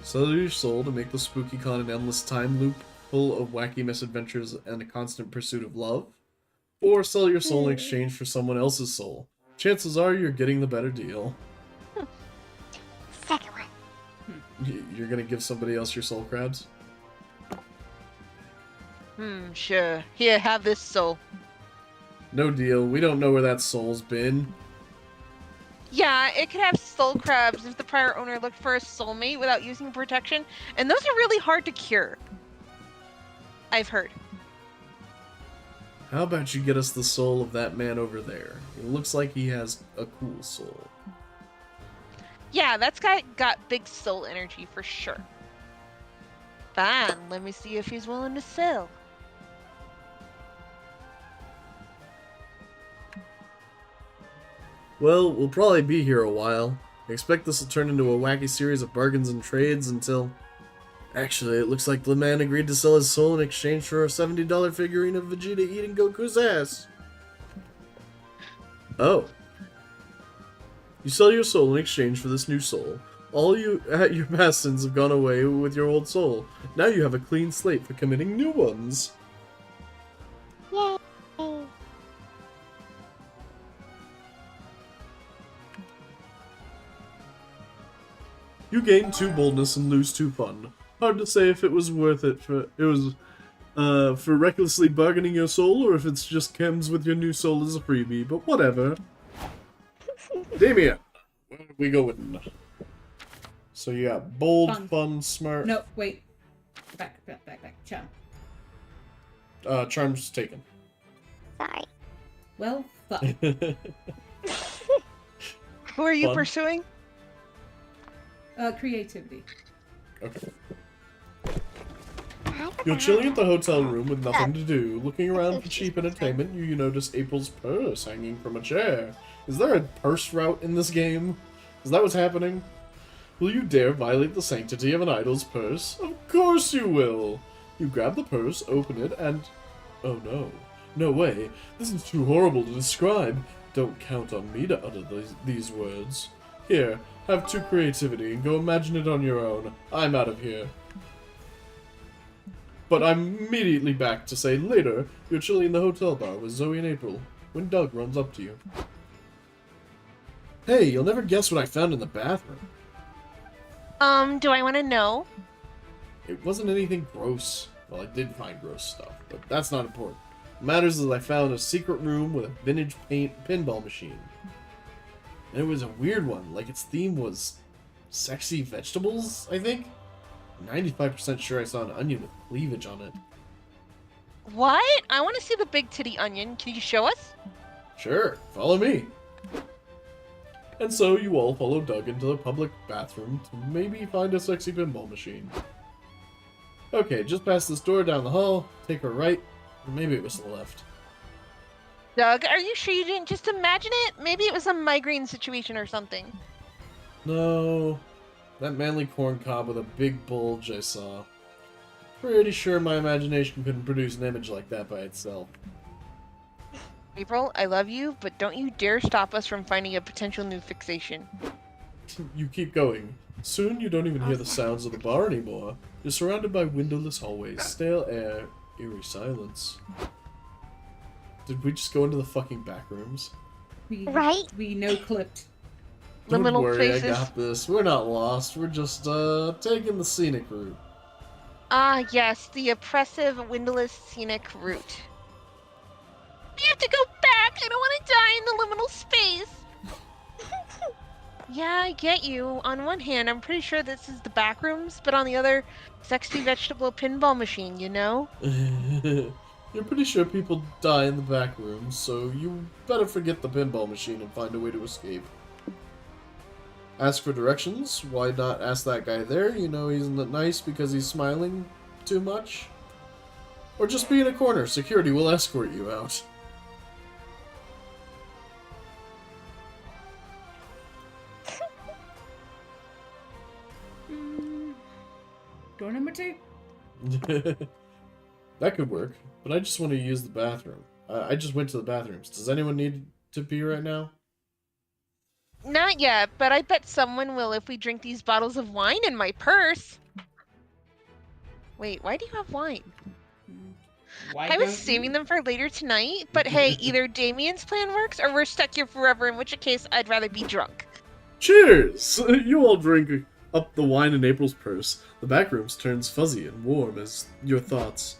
Sell your soul to make the spooky con an endless time loop full of wacky misadventures and a constant pursuit of love? Or sell your soul in exchange for someone else's soul. Chances are you're getting the better deal. Second one. You're gonna give somebody else your soul, Crabs? Sure. Here, have this soul. No deal. We don't know where that soul's been. Yeah, it could have soul crabs if the prior owner looked for a soulmate without using protection, and those are really hard to cure. I've heard. How about you get us the soul of that man over there? It looks like he has a cool soul. Yeah, that's got big soul energy for sure. Fine, let me see if he's willing to sell. Well, we'll probably be here a while. I expect this will turn into a wacky series of bargains and trades until... Actually, it looks like the man agreed to sell his soul in exchange for a $70 figurine of Vegeta eating Goku's ass. Oh. You sell your soul in exchange for this new soul. All your past sins have gone away with your old soul. Now you have a clean slate for committing new ones. Yay. You gain 2 boldness and lose 2 fun. Hard to say if it was worth it for recklessly bargaining your soul or if it's just chems with your new soul as a freebie, but whatever. Damien, where are we going? So you got bold, Fun. fun, smart. No, wait. Back. Charm. Charm's taken. Sorry. Well, fuck. Who are you Fun. pursuing? Creativity. Okay. You're chilling at the hotel room with nothing to do. Looking around for cheap entertainment, you notice April's purse hanging from a chair. Is there a purse route in this game? Is that what's happening? Will you dare violate the sanctity of an idol's purse? Of course you will! You grab the purse, open it, and... Oh no. No way. This is too horrible to describe. Don't count on me to utter these words. Here, have 2 creativity and go imagine it on your own. I'm out of here. But I'm immediately back to say later, you're chilling in the hotel bar with Zoe and April, when Doug runs up to you. Hey, you'll never guess what I found in the bathroom. Do I want to know? It wasn't anything gross. Well, I did find gross stuff, but that's not important. What matters is I found a secret room with a vintage pinball machine. And it was a weird one, like its theme was sexy vegetables, I think? 95% sure I saw an onion with cleavage on it. What? I want to see the big titty onion. Can you show us? Sure, follow me. And so you all follow Doug into the public bathroom to maybe find a sexy pinball machine. Okay, just past this door down the hall, take a right, or maybe it was to the left. Doug, are you sure you didn't just imagine it? Maybe it was a migraine situation or something. No, that manly corn cob with a big bulge I saw. Pretty sure my imagination couldn't produce an image like that by itself. April, I love you, but don't you dare stop us from finding a potential new fixation. You keep going. Soon you don't even hear the sounds of the bar anymore. You're surrounded by windowless hallways, stale air, eerie silence. Did we just go into the fucking back rooms? Right? We no-clipped. Don't Liminal worry, spaces. I got this. We're not lost. We're just, taking the scenic route. Ah, yes, the oppressive, windowless, scenic route. We have to go back! I don't want to die in the liminal space! Yeah, I get you. On one hand, I'm pretty sure this is the back rooms, but on the other, sexy vegetable pinball machine, you know? You're pretty sure people die in the back rooms, so you better forget the pinball machine and find a way to escape. Ask for directions. Why not ask that guy there? You know he's not nice because he's smiling too much. Or just be in a corner. Security will escort you out. Door number 2? That could work, but I just want to use the bathroom. I just went to the bathrooms. Does anyone need to pee right now? Not yet, but I bet someone will if we drink these bottles of wine in my purse. Wait, why do you have wine? Why I was don't saving you? them for later tonight, but hey, either Damien's plan works or we're stuck here forever, in which case I'd rather be drunk. Cheers! You all drink up the wine in April's purse. The back rooms turns fuzzy and warm as your thoughts.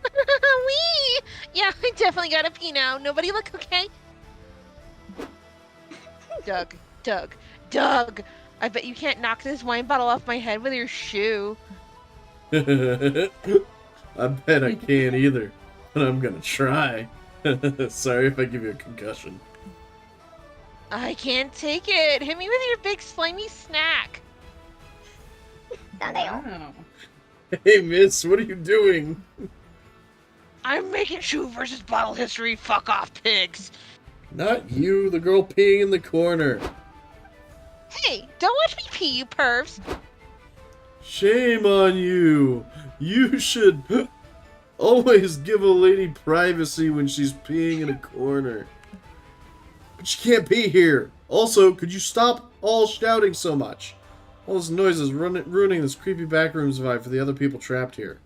Wee! Yeah, I definitely gotta pee now. Nobody look okay? Doug! I bet you can't knock this wine bottle off my head with your shoe. I bet I can't either, but I'm gonna try. Sorry if I give you a concussion. I can't take it. Hit me with your big slimy snack. Wow. Hey, miss, what are you doing? I'm making shoe versus bottle history. Fuck off, pigs. Not you, the girl peeing in the corner. Hey, don't watch me pee, you pervs. Shame on you. You should always give a lady privacy when she's peeing in a corner. But she can't pee here. Also, could you stop all shouting so much? All this noise is ruining this creepy backrooms vibe for the other people trapped here.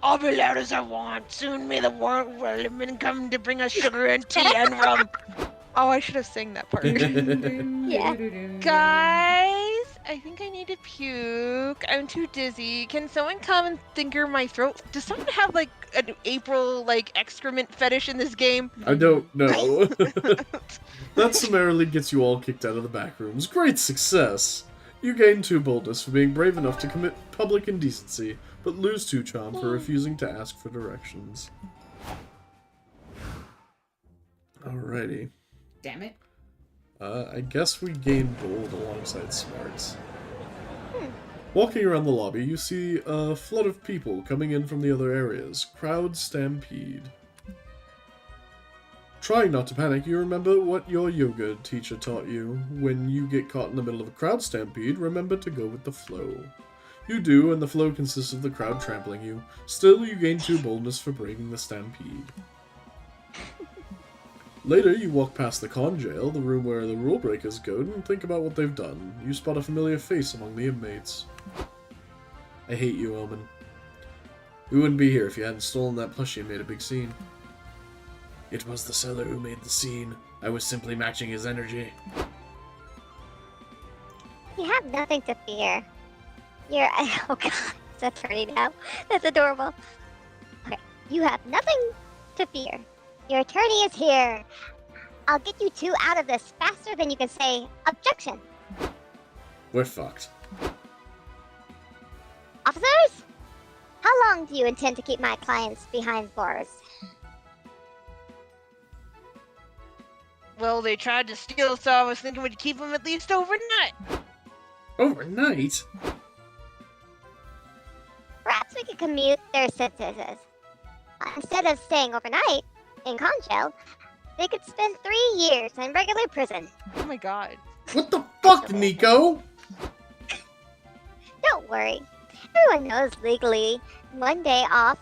I'll be loud as I want. Soon may the women come to bring us sugar and tea and rum. Oh, I should have sang that part. Yeah. Guys, I think I need to puke. I'm too dizzy. Can someone come and finger my throat? Does someone have like an April like excrement fetish in this game? I don't know. That summarily gets you all kicked out of the back rooms. Great success! You gain 2 boldness for being brave enough to commit public indecency, but lose 2 charm for refusing to ask for directions. Alrighty. Damn it. I guess we gain bold alongside smarts. Walking around the lobby, you see a flood of people coming in from the other areas. Crowd stampede. Trying not to panic, you remember what your yoga teacher taught you. When you get caught in the middle of a crowd stampede, remember to go with the flow. You do, and the flow consists of the crowd trampling you. Still, you gain 2 boldness for braving the stampede. Later, you walk past the con jail, the room where the rule breakers go, and think about what they've done. You spot a familiar face among the inmates. I hate you, Omen. We wouldn't be here if you hadn't stolen that plushie and made a big scene. It was the seller who made the scene. I was simply matching his energy. You have nothing to fear. You're. Oh god, it's a pretty now. That's adorable. Okay, you have nothing to fear. Your attorney is here. I'll get you 2 out of this faster than you can say objection. We're fucked. Officers? How long do you intend to keep my clients behind bars? Well, they tried to steal, so I was thinking we'd keep them at least overnight. Overnight? Perhaps we could commute their sentences. Instead of staying overnight in con jail, they could spend 3 years in regular prison. Oh my god. What the fuck, Nico? Don't worry. Everyone knows legally 1 day off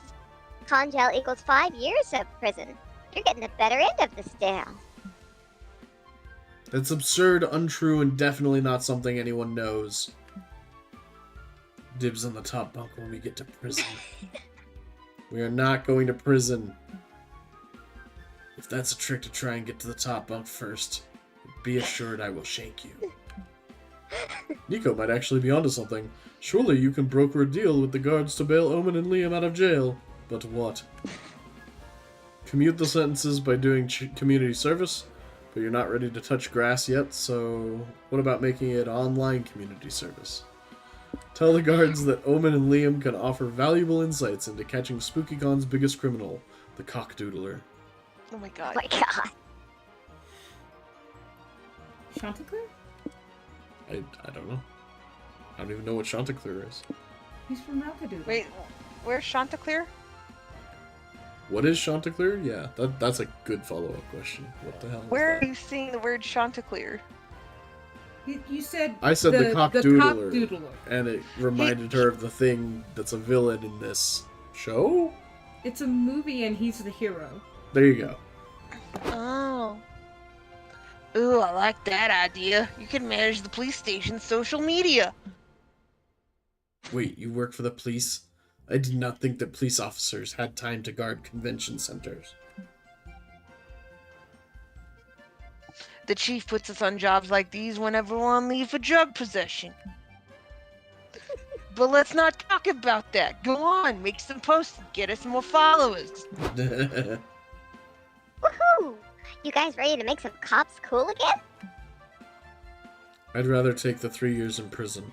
con jail equals 5 years of prison. You're getting the better end of this deal. That's absurd, untrue, and definitely not something anyone knows. Dibs on the top bunk when we get to prison. We are not going to prison. If that's a trick to try and get to the top bunk first, be assured I will shank you. Nico might actually be onto something. Surely you can broker a deal with the guards to bail Omen and Liam out of jail. But what? Commute the sentences by doing community service? But you're not ready to touch grass yet, so what about making it online community service? Tell the guards that Omen and Liam can offer valuable insights into catching SpookyCon's biggest criminal, the cockdoodler. Oh my god. Oh my god. Chanticleer? I don't know. I don't even know what Chanticleer is. He's from Malkadoodle. Wait, where's Chanticleer? What is Chanticleer? Yeah, that's a good follow-up question. What the hell is Where are that? you seeing the word Chanticleer? You said I said the cockdoodler, cockdoodler. and it reminded her of the thing that's a villain in this show? It's a movie and he's the hero. There you go. Oh. Ooh, I like that idea. You can manage the police station's social media. Wait, you work for the police? I did not think that police officers had time to guard convention centers. The chief puts us on jobs like these whenever we're on leave for drug possession. But let's not talk about that. Go on, make some posts and get us more followers. Woohoo! You guys ready to make some cops cool again? I'd rather take the 3 years in prison.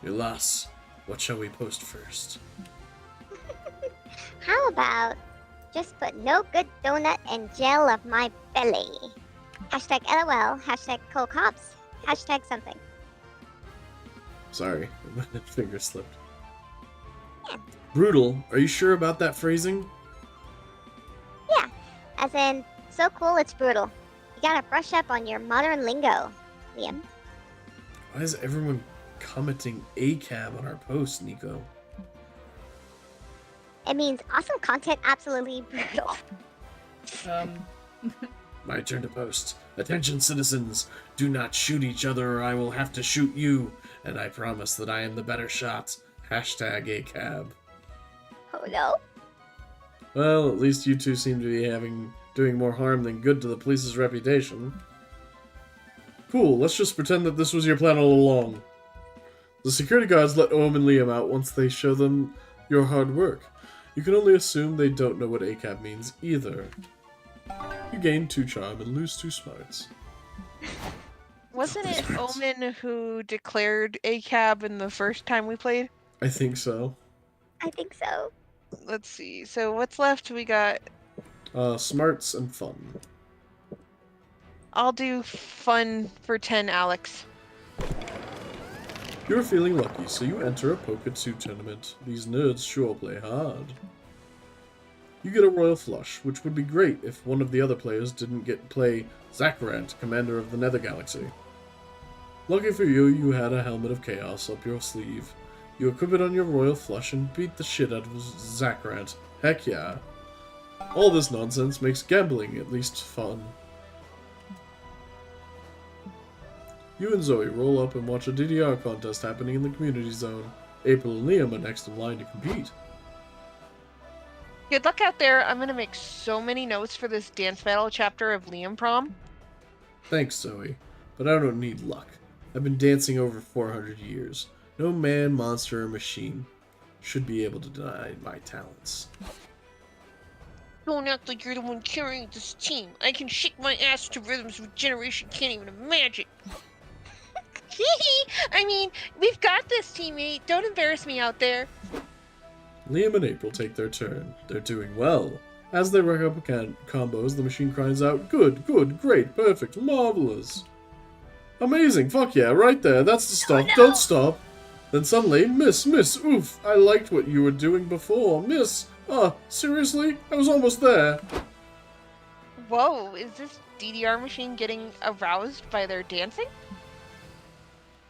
Alas, what shall we post first? How about just put no good donut in jail of my belly? Hashtag LOL, hashtag cool cops, hashtag something. Sorry, my finger slipped. Yeah. Brutal, are you sure about that phrasing? Yeah, as in, so cool it's brutal. You gotta brush up on your modern lingo, Liam. Why is everyone commenting ACAB on our post, Nico? It means awesome content, absolutely brutal. My turn to post. Attention citizens, do not shoot each other or I will have to shoot you. And I promise that I am the better shot. Hashtag ACAB. Oh no. Well, at least you two seem to be doing more harm than good to the police's reputation. Cool, let's just pretend that this was your plan all along. The security guards let Ohm and Liam out once they show them your hard work. You can only assume they don't know what ACAB means either. You gain 2 charm and lose 2 smarts. Wasn't it Omen who declared ACAB in the first time we played? I think so. I think so. Let's see. So what's left? We got... Smarts and fun. I'll do fun for 10, Alex. You're feeling lucky, so you enter a Poker 2 tournament. These nerds sure play hard. You get a royal flush, which would be great if one of the other players didn't play Zakrant, commander of the Nether Galaxy. Lucky for you, you had a helmet of chaos up your sleeve. You equip it on your royal flush and beat the shit out of Zakrant. Heck yeah. All this nonsense makes gambling at least fun. You and Zoe roll up and watch a DDR contest happening in the community zone. April and Liam are next in line to compete. Good luck out there. I'm gonna make so many notes for this dance battle chapter of Liam Prom. Thanks, Zoe, but I don't need luck. I've been dancing over 400 years. No man, monster, or machine should be able to deny my talents. Don't act like you're the one carrying this team. I can shake my ass to rhythms a generation can't even imagine. I mean, we've got this, teammate. Don't embarrass me out there. Liam and April take their turn. They're doing well. As they rack up combos, the machine cries out, "Good, good, great, perfect, marvelous." Amazing, fuck yeah, right there, that's the stuff, no. Don't stop. Then suddenly, miss, oof, I liked what you were doing before, miss. Seriously? I was almost there. Whoa, is this DDR machine getting aroused by their dancing?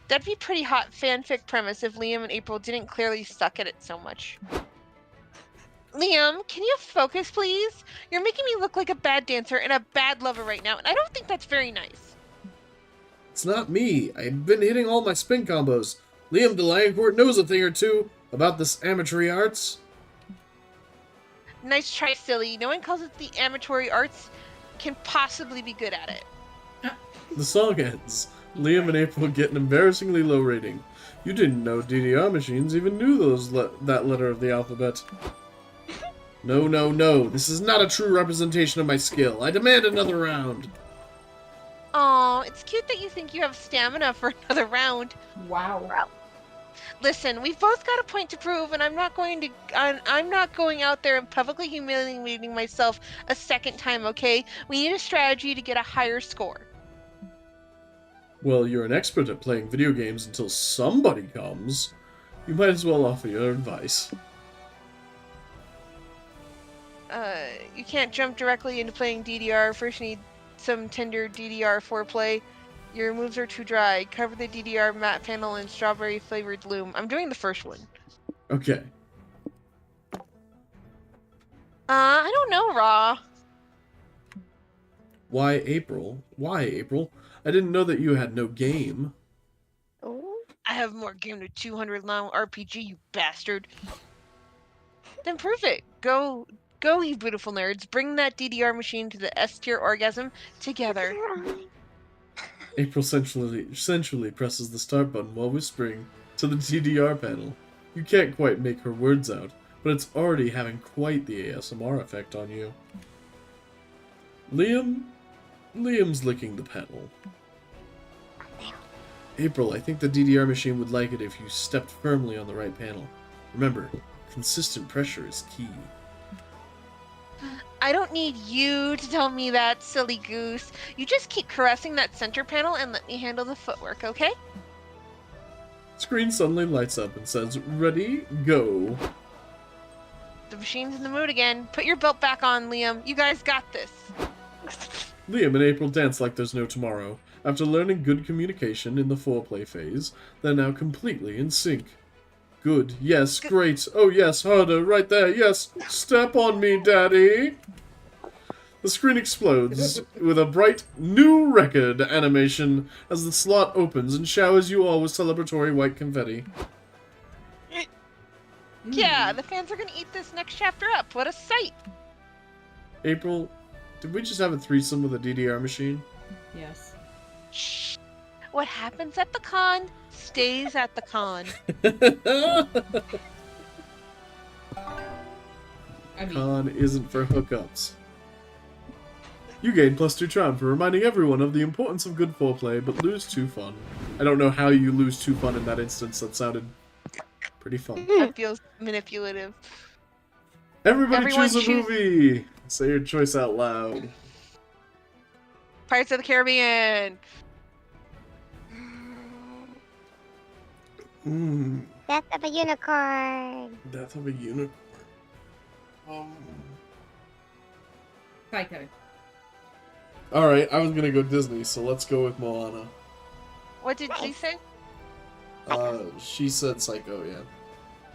That'd be pretty hot fanfic premise if Liam and April didn't clearly suck at it so much. Liam, can you focus, please? You're making me look like a bad dancer and a bad lover right now, and I don't think that's very nice. It's not me. I've been hitting all my spin combos. Liam DeLancourt knows a thing or two about this amatory arts. Nice try, silly. No one calls it the amatory arts can possibly be good at it. The song ends. Liam and April get an embarrassingly low rating. You didn't know DDR machines even knew that letter of the alphabet. No. This is not a true representation of my skill. I demand another round. Aw, it's cute that you think you have stamina for another round. Wow. Listen, we've both got a point to prove, and I'm not going out there and publicly humiliating myself a second time, okay? We need a strategy to get a higher score. Well, you're an expert at playing video games until somebody comes. You might as well offer your advice. You can't jump directly into playing DDR. First you need some tender DDR foreplay. Your moves are too dry. Cover the DDR matte panel in strawberry flavored loom. I'm doing the first one. Okay. I don't know, Raw. Why April? I didn't know that you had no game. Ooh. I have more game than 200 long RPG, you bastard. Then prove it. Go, you beautiful nerds. Bring that DDR machine to the S-tier orgasm together. April sensually presses the start button while whispering to the DDR panel. You can't quite make her words out, but it's already having quite the ASMR effect on you. Liam's licking the panel. April, I think the DDR machine would like it if you stepped firmly on the right panel. Remember, consistent pressure is key. I don't need you to tell me that, silly goose. You just keep caressing that center panel and let me handle the footwork, okay? Screen suddenly lights up and says, "Ready, go." The machine's in the mood again. Put your belt back on, Liam. You guys got this. Liam and April dance like there's no tomorrow. After learning good communication in the foreplay phase, they're now completely in sync. Good, yes, great, oh yes, harder, right there, yes, step on me, daddy! The screen explodes with a bright new record animation as the slot opens and showers you all with celebratory white confetti. Yeah, the fans are gonna eat this next chapter up. What a sight! April, did we just have a threesome with a DDR machine? Yes. Shh. What happens at the con stays at the con. I mean, Con isn't for hookups. You gain +2 charm for reminding everyone of the importance of good foreplay, but lose 2 fun. I don't know how you lose 2 fun in that instance. That sounded pretty fun. That feels manipulative. Everybody Everyone choose a choose- movie! Say your choice out loud. Pirates of the Caribbean. Death of a unicorn. Death of a Unicorn. Psycho. Alright, I was gonna go Disney, so let's go with Moana. What did she say? She said Psycho, yeah.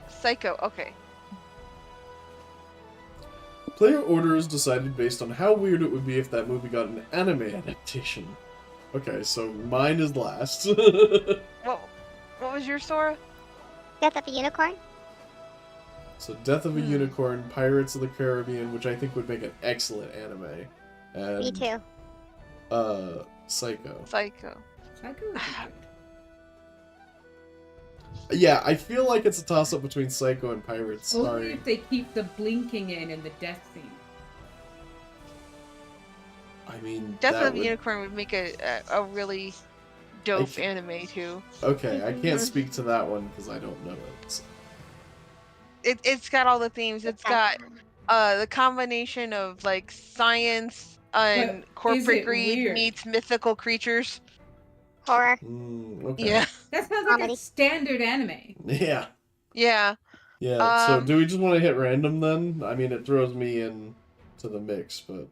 Psycho. Okay. Player order is decided based on how weird it would be if that movie got an anime adaptation. Okay, so mine is last. What was your Sora? Death of a unicorn. So Death of a Unicorn, Pirates of the Caribbean, which I think would make an excellent anime. And, Me too. Psycho. Psycho. Psycho would be good. Yeah, I feel like it's a toss-up between Psycho and Pirates. Only Sorry. if they keep the blinking in and the death theme. I mean, Death that of the would... Unicorn would make a really dope anime too. Okay, I can't speak to that one because I don't know it. So. It's got all the themes. It's got the combination of like science and But corporate is it greed weird? meets mythical creatures. Horror. Okay. Yeah. That sounds like Comedy. a standard anime. Yeah. Yeah. Yeah, so do we just want to hit random then? I mean, it throws me in to the mix, but...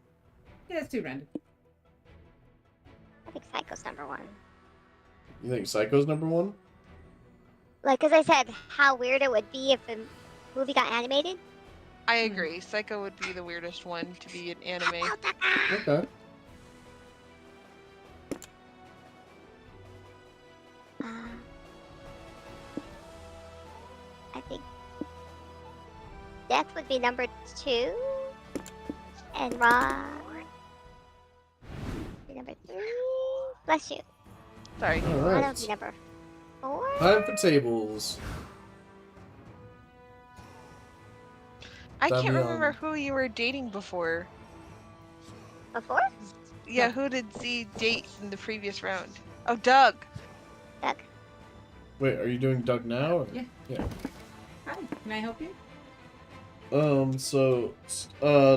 Yeah, it's too random. I think Psycho's #1. You think Psycho's #1? Like, as I said, how weird it would be if the movie got animated. I agree. Psycho would be the weirdest one to be an anime. Okay. I think Death would be #2, and Ron would be #3. Bless you. Sorry. Ron would Alright. be #4. Time for tables. I can't Damian. remember who you were dating before. Before? Yeah, who did Z date in the previous round? Oh, Doug. Doug. Wait, are you doing Doug now? Or? Yeah. Yeah. Hi, can I help you?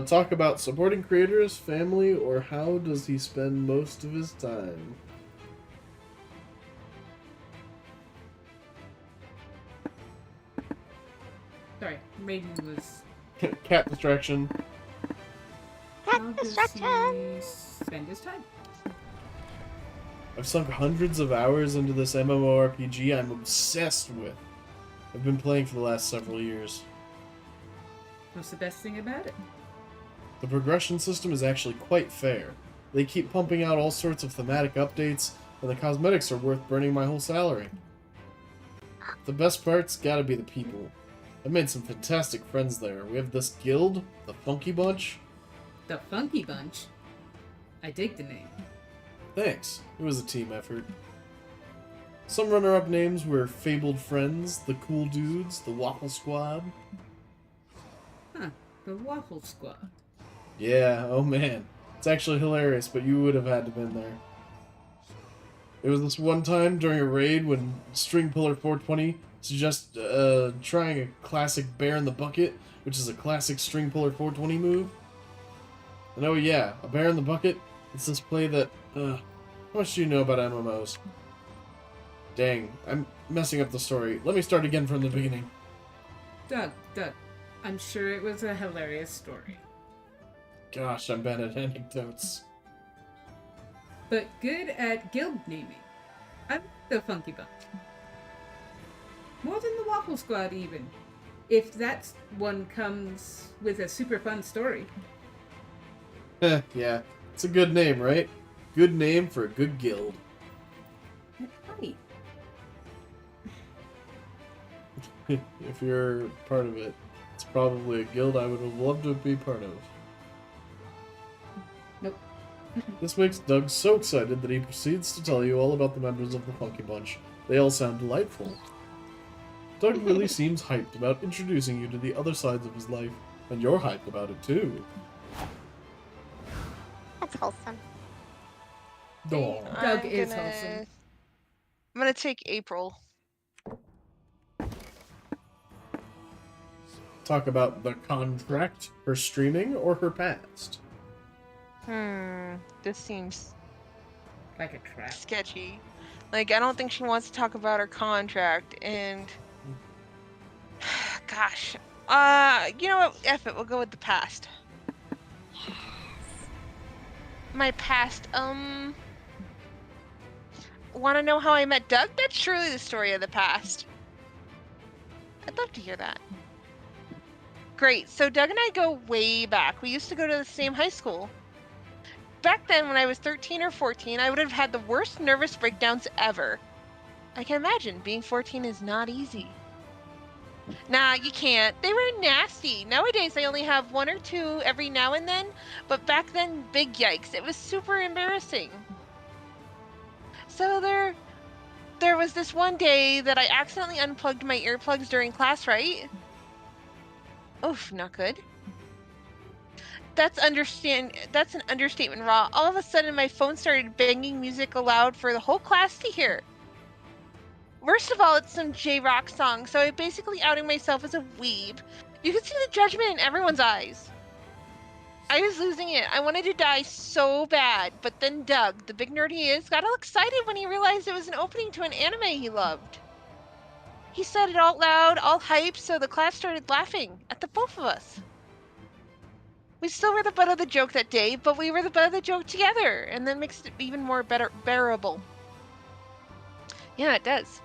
Talk about supporting creators, family, or how does he spend most of his time? Sorry, Raiden was. Cat distraction. How Cat does distraction. he spend his time? I've sunk hundreds of hours into this MMORPG I'm obsessed with. I've been playing for the last several years. What's the best thing about it? The progression system is actually quite fair. They keep pumping out all sorts of thematic updates, and the cosmetics are worth burning my whole salary. The best part's gotta be the people. I've made some fantastic friends there. We have this guild, the Funky Bunch. The Funky Bunch? I dig the name. Thanks. It was a team effort. Some runner-up names were Fabled Friends, the Cool Dudes, the Waffle Squad. Huh, the Waffle Squad. Yeah, oh man. It's actually hilarious, but you would have had to been there. It was this one time during a raid when String Puller 420 suggested trying a classic Bear in the Bucket, which is a classic String Puller 420 move. And oh yeah, a Bear in the Bucket, it's this play that, how much do you know about MMOs? Dang, I'm messing up the story. Let me start again from the beginning. Doug, I'm sure it was a hilarious story. Gosh, I'm bad at anecdotes. But good at guild naming. I'm the Funky Bunch. More than the Waffle Squad, even. If that one comes with a super fun story. Yeah, it's a good name, right? Good name for a good guild. Right. If you're part of it, it's probably a guild I would have loved to be part of. Nope. This makes Doug so excited that he proceeds to tell you all about the members of the Funky Bunch. They all sound delightful. Doug really seems hyped about introducing you to the other sides of his life, and you're hyped about it too. That's wholesome. Aw. Doug I'm is gonna- wholesome. I'm gonna take April. Talk about the contract, her streaming, or her past. This seems Like a trap. sketchy. Like, I don't think she wants to talk about her contract, and gosh, you know what? F it. We'll go with the past. My past. Want to know how I met Doug? That's surely the story of the past. I'd love to hear that. Great. So Doug and I go way back. We used to go to the same high school. Back then, when I was 13 or 14, I would have had the worst nervous breakdowns ever. I can imagine being 14 is not easy. Nah, you can't. They were nasty. Nowadays, I only have 1 or 2 every now and then, but back then, big yikes. It was super embarrassing. So there was this one day that I accidentally unplugged my earplugs during class, right? Oof, not good. That's an understatement, Raw. All of a sudden, my phone started banging music aloud for the whole class to hear. Worst of all, it's some J-rock song, so I basically outing myself as a weeb. You could see the judgment in everyone's eyes. I was losing it. I wanted to die so bad, but then Doug, the big nerd he is, got all excited when he realized it was an opening to an anime he loved. He said it out loud, all hyped, so the class started laughing at the both of us. We still were the butt of the joke that day, but we were the butt of the joke together, and that makes it even more bearable. Yeah, it does.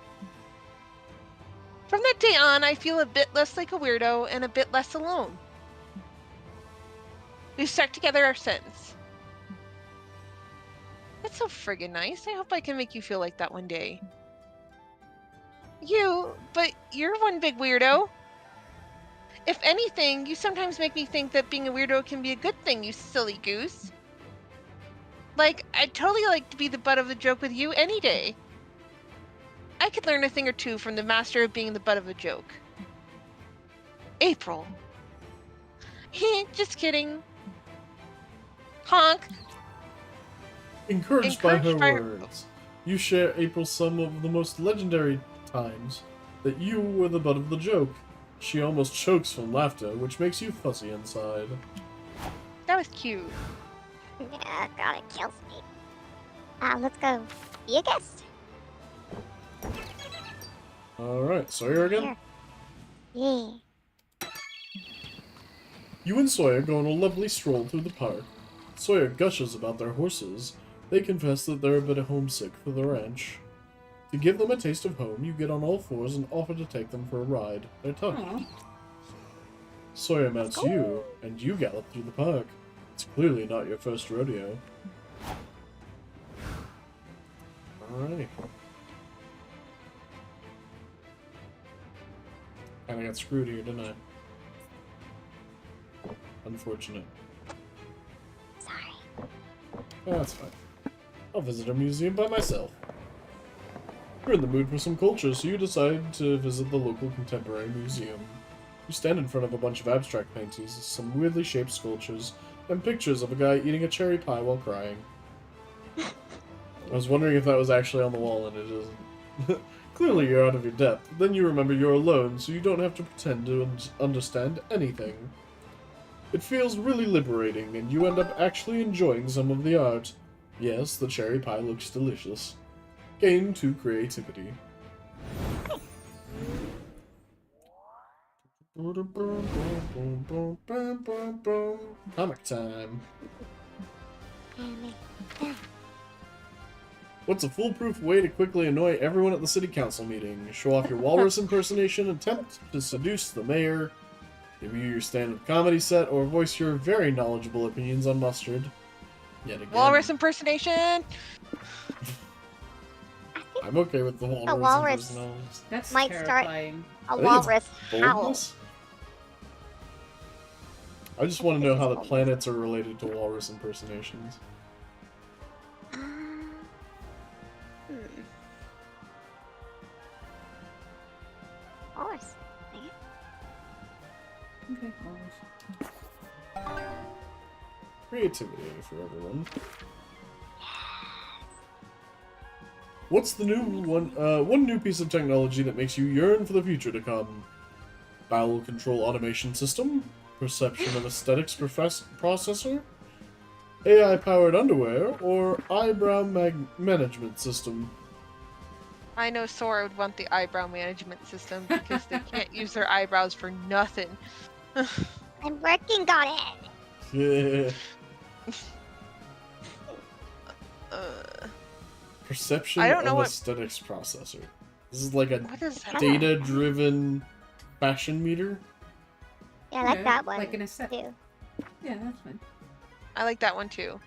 From that day on, I feel a bit less like a weirdo and a bit less alone. We've stuck together ever since. That's so friggin' nice. I hope I can make you feel like that one day. But you're one big weirdo. If anything, you sometimes make me think that being a weirdo can be a good thing, you silly goose. Like, I'd totally like to be the butt of the joke with you any day. I could learn a thing or two from the master of being the butt of a joke. April. Just kidding. Honk. Encouraged by her Encouraged by her- words, you share April some of the most legendary times that you were the butt of the joke. She almost chokes from laughter, which makes you fuzzy inside. That was cute. Yeah, God, it kills me. Let's go be a guest. Alright, Sawyer again? Yeah. You and Sawyer go on a lovely stroll through the park. Sawyer gushes about their horses. They confess that they're a bit homesick for the ranch. To give them a taste of home, you get on all fours and offer to take them for a ride. They're touched. Aw. Sawyer mounts you, and you gallop through the park. It's clearly not your first rodeo. Alrighty. Kinda got screwed here, didn't I? Unfortunate. Sorry. Oh, that's fine. I'll visit a museum by myself. You're in the mood for some culture, so you decide to visit the local contemporary museum. You stand in front of a bunch of abstract paintings, some weirdly shaped sculptures, and pictures of a guy eating a cherry pie while crying. I was wondering if that was actually on the wall, and it isn't. Clearly you're out of your depth. Then you remember you're alone, so you don't have to pretend to understand anything. It feels really liberating, and you end up actually enjoying some of the art. Yes, the cherry pie looks delicious. Gain 2 creativity. Comic time. What's a foolproof way to quickly annoy everyone at the city council meeting? Show off your walrus impersonation, attempt to seduce the mayor, debut your stand-up comedy set, or voice your very knowledgeable opinions on mustard. Yet again. Walrus impersonation. I'm okay with the walrus walrus. impersonation. That's Might start- terrifying. A I think it's walrus howl. Boldness? I just want to know how the planets are related to walrus impersonations. Of course. Okay. Creativity for everyone. What's the new one new piece of technology that makes you yearn for the future to come? Bowel control automation system? Perception of aesthetics processor? AI-powered underwear? Or eyebrow management system? I know Sora would want the eyebrow management system because they can't use their eyebrows for nothing. I'm working on it. Yeah. Uh, Perception I don't know of what- aesthetics processor. This is like a what is that? data-driven fashion meter. Yeah, I like Yeah, that one. like an aesthetic. too. Yeah, that's fine. I like that one too.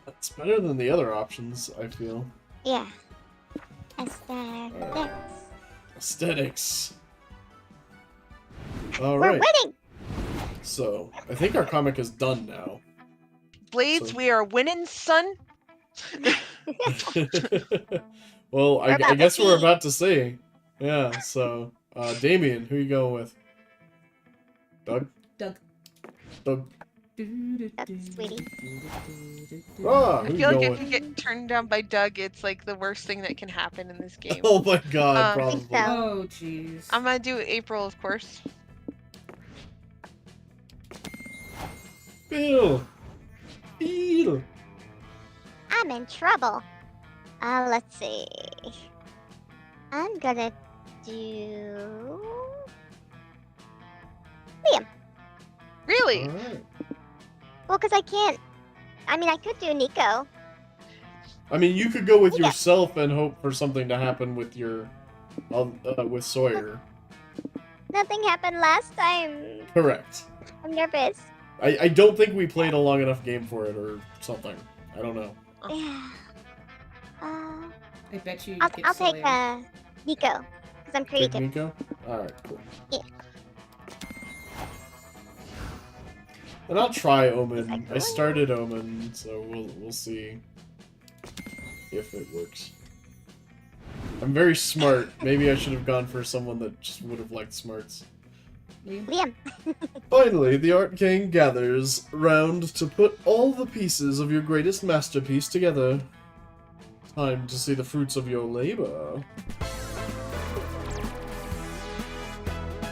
That's better than the other options, I feel. Yeah. Aesthetics. Aesthetics. We're Alright, winning! so I think our comic is done now. Blades, So- we are winning, son. Well, We're about I to guess we're see. about to see. Yeah, so, Damien, who you going with? Doug? Doug. Doug. That's sweetie. Ah, I who you feel like going if you with? get turned down by Doug, it's like the worst thing that can happen in this game. Oh my god, I think probably. so. Oh, jeez. I'm gonna do April, of course. Bill! Bill! I'm in trouble. Let's see. I'm gonna do Liam. Really? Alright. Well, because I can't. I mean, I could do Nico. I mean, you could go with Yeah. yourself and hope for something to happen with your, with Sawyer. Nothing happened last time. Correct. I'm nervous. I don't think we played a long enough game for it or something. I don't know. Yeah. I bet you. I'll get take Sawyer. Nico because I'm Take creative. Nico? Alright, cool. Yeah. And I'll try Omen. Is that I good? started Omen, so we'll see if it works. I'm very smart. Maybe I should have gone for someone that just would have liked smarts. Liam. Finally, the Art Gang gathers round to put all the pieces of your greatest masterpiece together. Time to see the fruits of your labor.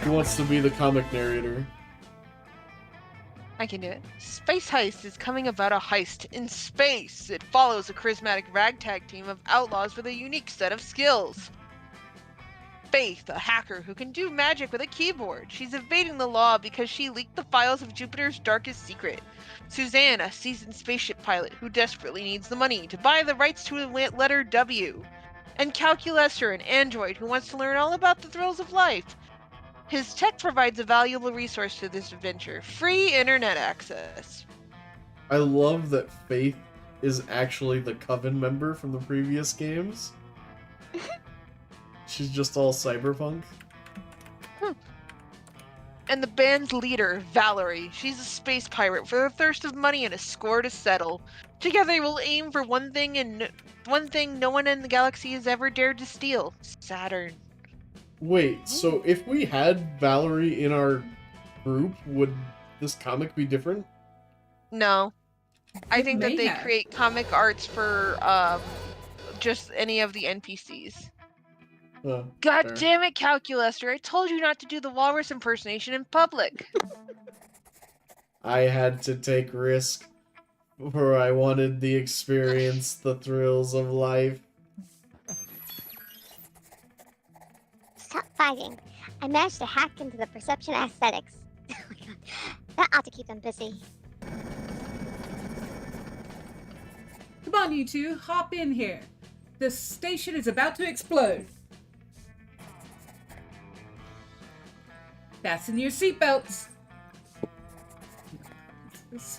Who wants to be the comic narrator? I can do it. Space Heist is coming about a heist in space. It follows a charismatic ragtag team of outlaws with a unique set of skills. Faith, a hacker who can do magic with a keyboard. She's evading the law because she leaked the files of Jupiter's darkest secret. Suzanne, a seasoned spaceship pilot who desperately needs the money to buy the rights to the letter W. And Calculester, an android who wants to learn all about the thrills of life. His tech provides a valuable resource to this adventure, free internet access. I love that Faith is actually the Coven member from the previous games. She's just all cyberpunk. And the band's leader, Valerie. She's a space pirate with a thirst of money and a score to settle. Together we'll aim for one thing no one in the galaxy has ever dared to steal. Saturn. Wait, so if we had Valerie in our group, would this comic be different? No. I It think that may they have. create comic arts for just any of the NPCs. God Fair. damn it, Calculester. I told you not to do the walrus impersonation in public. I had to take risk, for I wanted the experience, the thrills of life. Stop fighting. I managed to hack into the perception aesthetics. Oh my god. That ought to keep them busy. Come on, you two, hop in here. The station is about to explode. Fasten your seatbelts.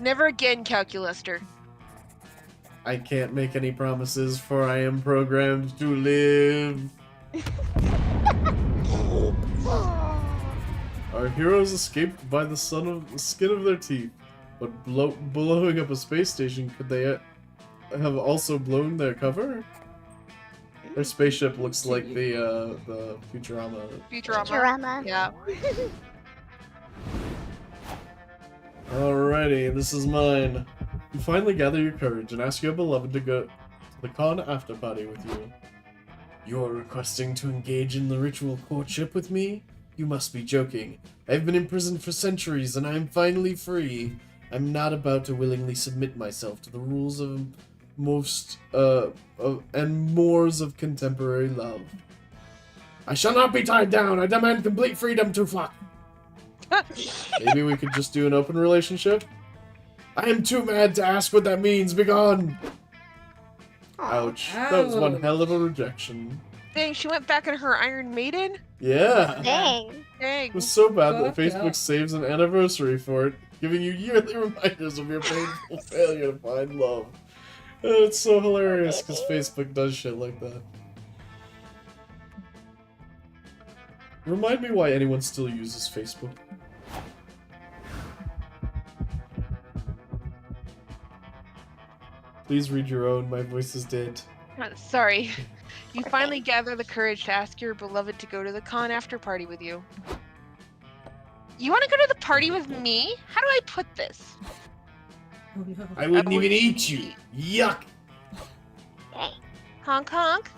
Never again, Calculester. I can't make any promises, for I am programmed to live. Our heroes escaped by the skin of their teeth, but blowing up a space station, could they have also blown their cover? Their spaceship looks like the Futurama. Futurama. Yeah. Alrighty, this is mine. You finally gather your courage and ask your beloved to go to the con after party with you. You are requesting to engage in the ritual courtship with me? You must be joking. I've been imprisoned for centuries and I am finally free. I'm not about to willingly submit myself to the rules of and mores of contemporary love. I shall not be tied down. I demand complete freedom to fuck. Maybe we could just do an open relationship? I am too mad to ask what that means. Begone! Ouch. That was one hell of a rejection. Dang, she went back in her Iron Maiden? Yeah. Dang. Dang. It was so bad that Fuck Facebook yeah. saves an anniversary for it, giving you yearly reminders of your painful failure to find love. And it's so hilarious because Facebook does shit like that. Remind me why anyone still uses Facebook. Please read your own, my voice is dead. Sorry. You finally gather the courage to ask your beloved to go to the con after party with you. You want to go to the party with me? How do I put this? Oh no. I wouldn't even eat you! Yuck! Honk honk.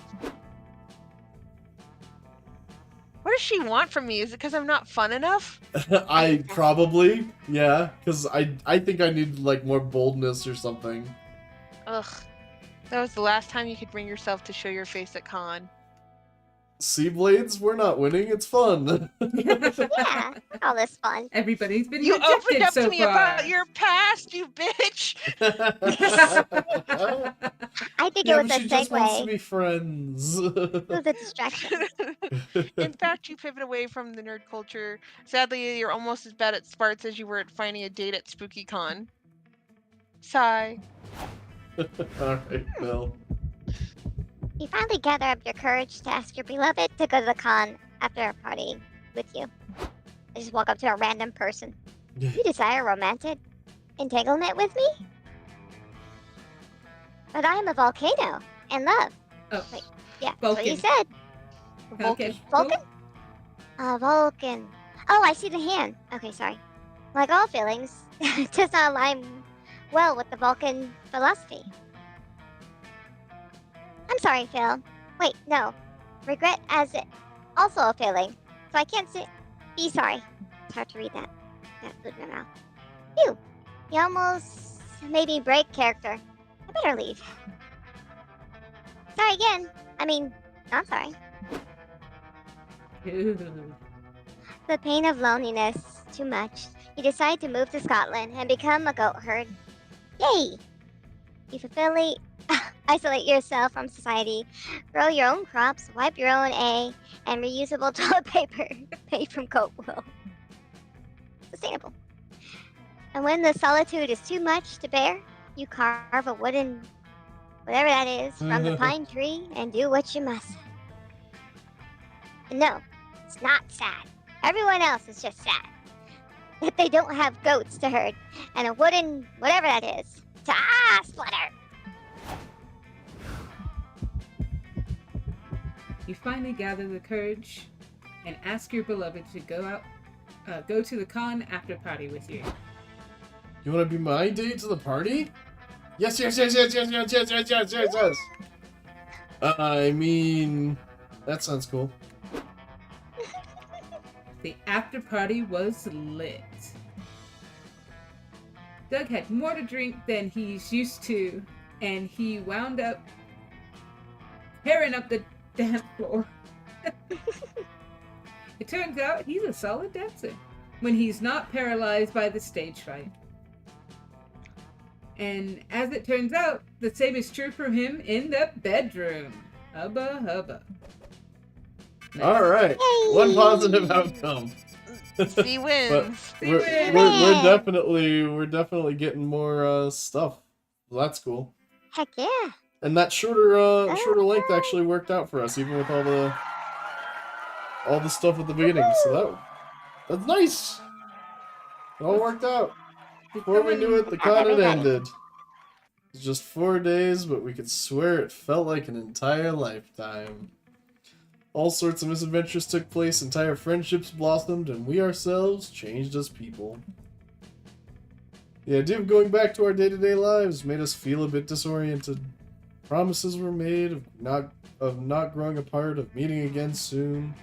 What does she want from me? Is it because I'm not fun enough? I probably, yeah, because I think I need like more boldness or something. Ugh. That was the last time you could bring yourself to show your face at con. Seablades, we're not winning, it's fun. Yeah, all this fun. Everybody's been You rejected opened up so to me far. about your past, you bitch! I think Yeah, it was but a she just wants to segue. be friends. It was a distraction. In fact, you pivot away from the nerd culture. Sadly, you're almost as bad at Sparts as you were at finding a date at SpookyCon. Sigh. Alright, Bill. You finally gather up your courage to ask your beloved to go to the con after a party with you. I just walk up to a random person. You desire romantic entanglement with me? But I am a volcano and love. Oh, Wait, yeah, that's what you Vulcan. said. Okay. Vulcan? Vulcan. Oh, I see the hand. Okay, sorry. Like all feelings, it does not align well with the Vulcan philosophy. I'm sorry, Phil. Wait, no. Regret as it also a feeling, so I can't be sorry. It's hard to read that. That food in my mouth. Phew. You almost made me break character. I better leave. Sorry again. I mean, not sorry. Ooh. The pain of loneliness, too much. You decide to move to Scotland and become a goat herd. Yay! You fulfilly isolate yourself from society, grow your own crops, wipe your own A, and reusable toilet paper made from goat wool. Sustainable. And when the solitude is too much to bear, you carve a wooden, whatever that is, from the pine tree and do what you must. And no, it's not sad. Everyone else is just sad that they don't have goats to herd and a wooden, whatever that is, to splinter. You finally gather the courage and ask your beloved to go to the con after party with you. You want to be my date to the party? Yes, yes, yes, yes, yes, yes, yes, yes, yes, yes, yes. I mean, that sounds cool. The after party was lit. Doug had more to drink than he's used to, and he wound up tearing up the dance floor. It turns out he's a solid dancer when he's not paralyzed by the stage fright. And as it turns out, the same is true for him in the bedroom. Hubba hubba. Alright, one positive outcome. C wins. But we're definitely getting more stuff. Well, that's cool. Heck yeah. And that shorter length actually worked out for us, even with all the stuff at the beginning. So that's nice. It all worked out. Before we knew it, the con had ended. It's just 4 days, but we could swear it felt like an entire lifetime. All sorts of misadventures took place, entire friendships blossomed, and we ourselves changed as people. The idea of going back to our day-to-day lives made us feel a bit disoriented. Promises were made of not growing apart, of meeting again soon.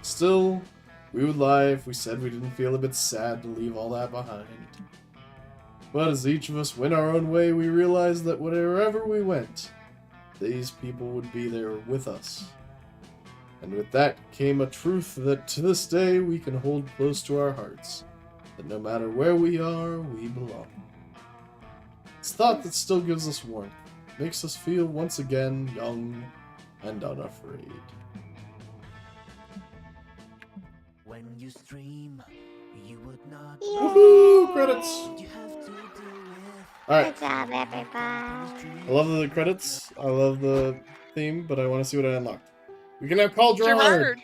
Still, we would lie if we said we didn't feel a bit sad to leave all that behind. But as each of us went our own way, we realized that wherever we went, these people would be there with us. And with that came a truth that to this day we can hold close to our hearts. That no matter where we are, we belong. It's thought that still gives us warmth, makes us feel once again young and unafraid. When you stream, you would not. Woohoo! Credits! You have to do it. Alright, Good job, everybody. I love the credits, I love the theme, but I want to see what I unlocked. We can now call Gerard! Gerard!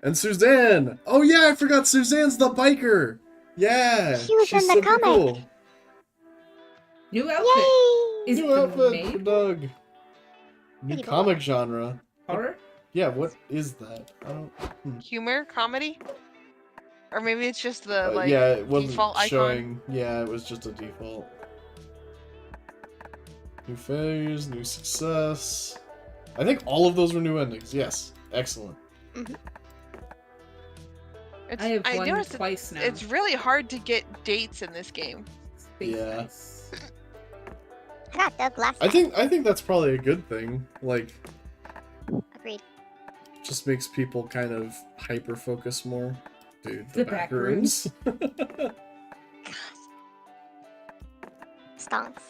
And Suzanne! Oh yeah, I forgot Suzanne's the biker! Yeah! She was she's in the super comic. cool. New outfit. Yay! Is it New the outfit for maid? Doug. New Pretty boy. comic genre. Horror? Yeah, what is that? I don't... Humor? Comedy? Or maybe it's just the, like, yeah, it wasn't default icon? showing. Yeah, it was just a default. New failures, new success. I think all of those were new endings. Yes. Excellent. It's, I have won noticed twice now. it's really hard to get dates in this game. Space Yeah. Ice. I got Doug last I time. think that's probably a good thing. Like, Agreed. just makes people kind of hyper focus more. Dude, The the back back rooms. Stonks.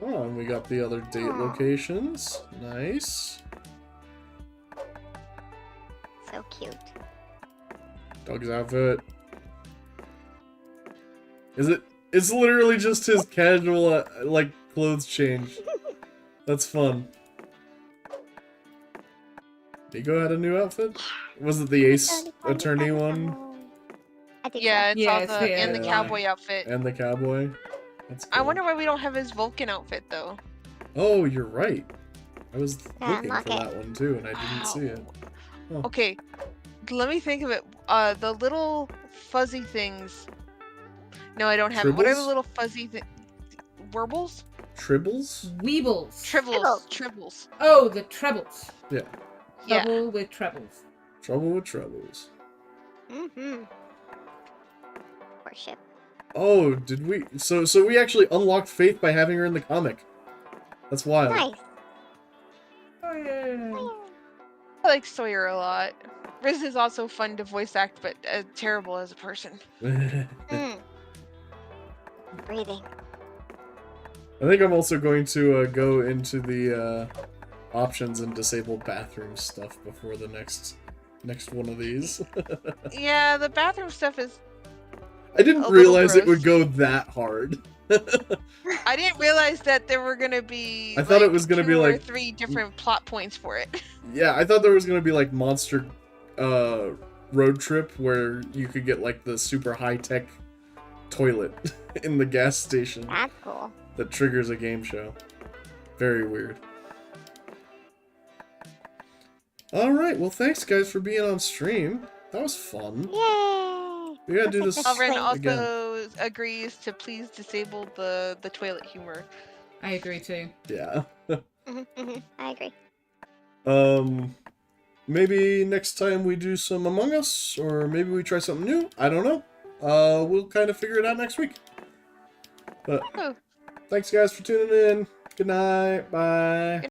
Oh, and we got the other date Aw. locations. Nice. So cute. Doug's outfit. Is it? It's literally just his casual, like, clothes change. That's fun. Nico had a new outfit? Was it the Ace Attorney one? I think Yeah, it's all Yes, the and the yeah. cowboy outfit. And the cowboy? That's I cool. wonder why we don't have his Vulcan outfit though. Oh, you're right. I was Yeah, looking unlock for it. that one too, and I didn't see it. Oh. Okay, let me think of it. The little fuzzy things. No, I don't have it. What are the Tribbles? little fuzzy Werbles? Tribbles? Weebles. Tribbles. Tribbles. Oh, the trebles. Yeah. Yeah. Trouble with trebles. Trouble with troubles. Mm-hmm. Poor ship. Oh, did we? So we actually unlocked Faith by having her in the comic. That's wild. Nice. Oh, yeah. I like Sawyer a lot. Riz is also fun to voice act, but terrible as a person. Mm. Breathing. I think I'm also going to go into the options and disable bathroom stuff before the next one of these. Yeah, the bathroom stuff is. I didn't A little realize it gross. would go that hard. I didn't realize that there were gonna be. I thought it was gonna be, 2 or like- 3 different plot points for it. Yeah, I thought there was gonna be like monster road trip where you could get like the super high tech toilet in the gas station That's cool. that triggers a game show. Very weird. Alright, well thanks guys for being on stream. That was fun. Yay! We gotta do this Alvin again. also agrees to please disable the toilet humor. I agree too. Yeah. I agree. Maybe next time we do some Among Us, or maybe we try something new. I don't know. We'll kind of figure it out next week. But Oh. thanks guys for tuning in. Good night. Bye.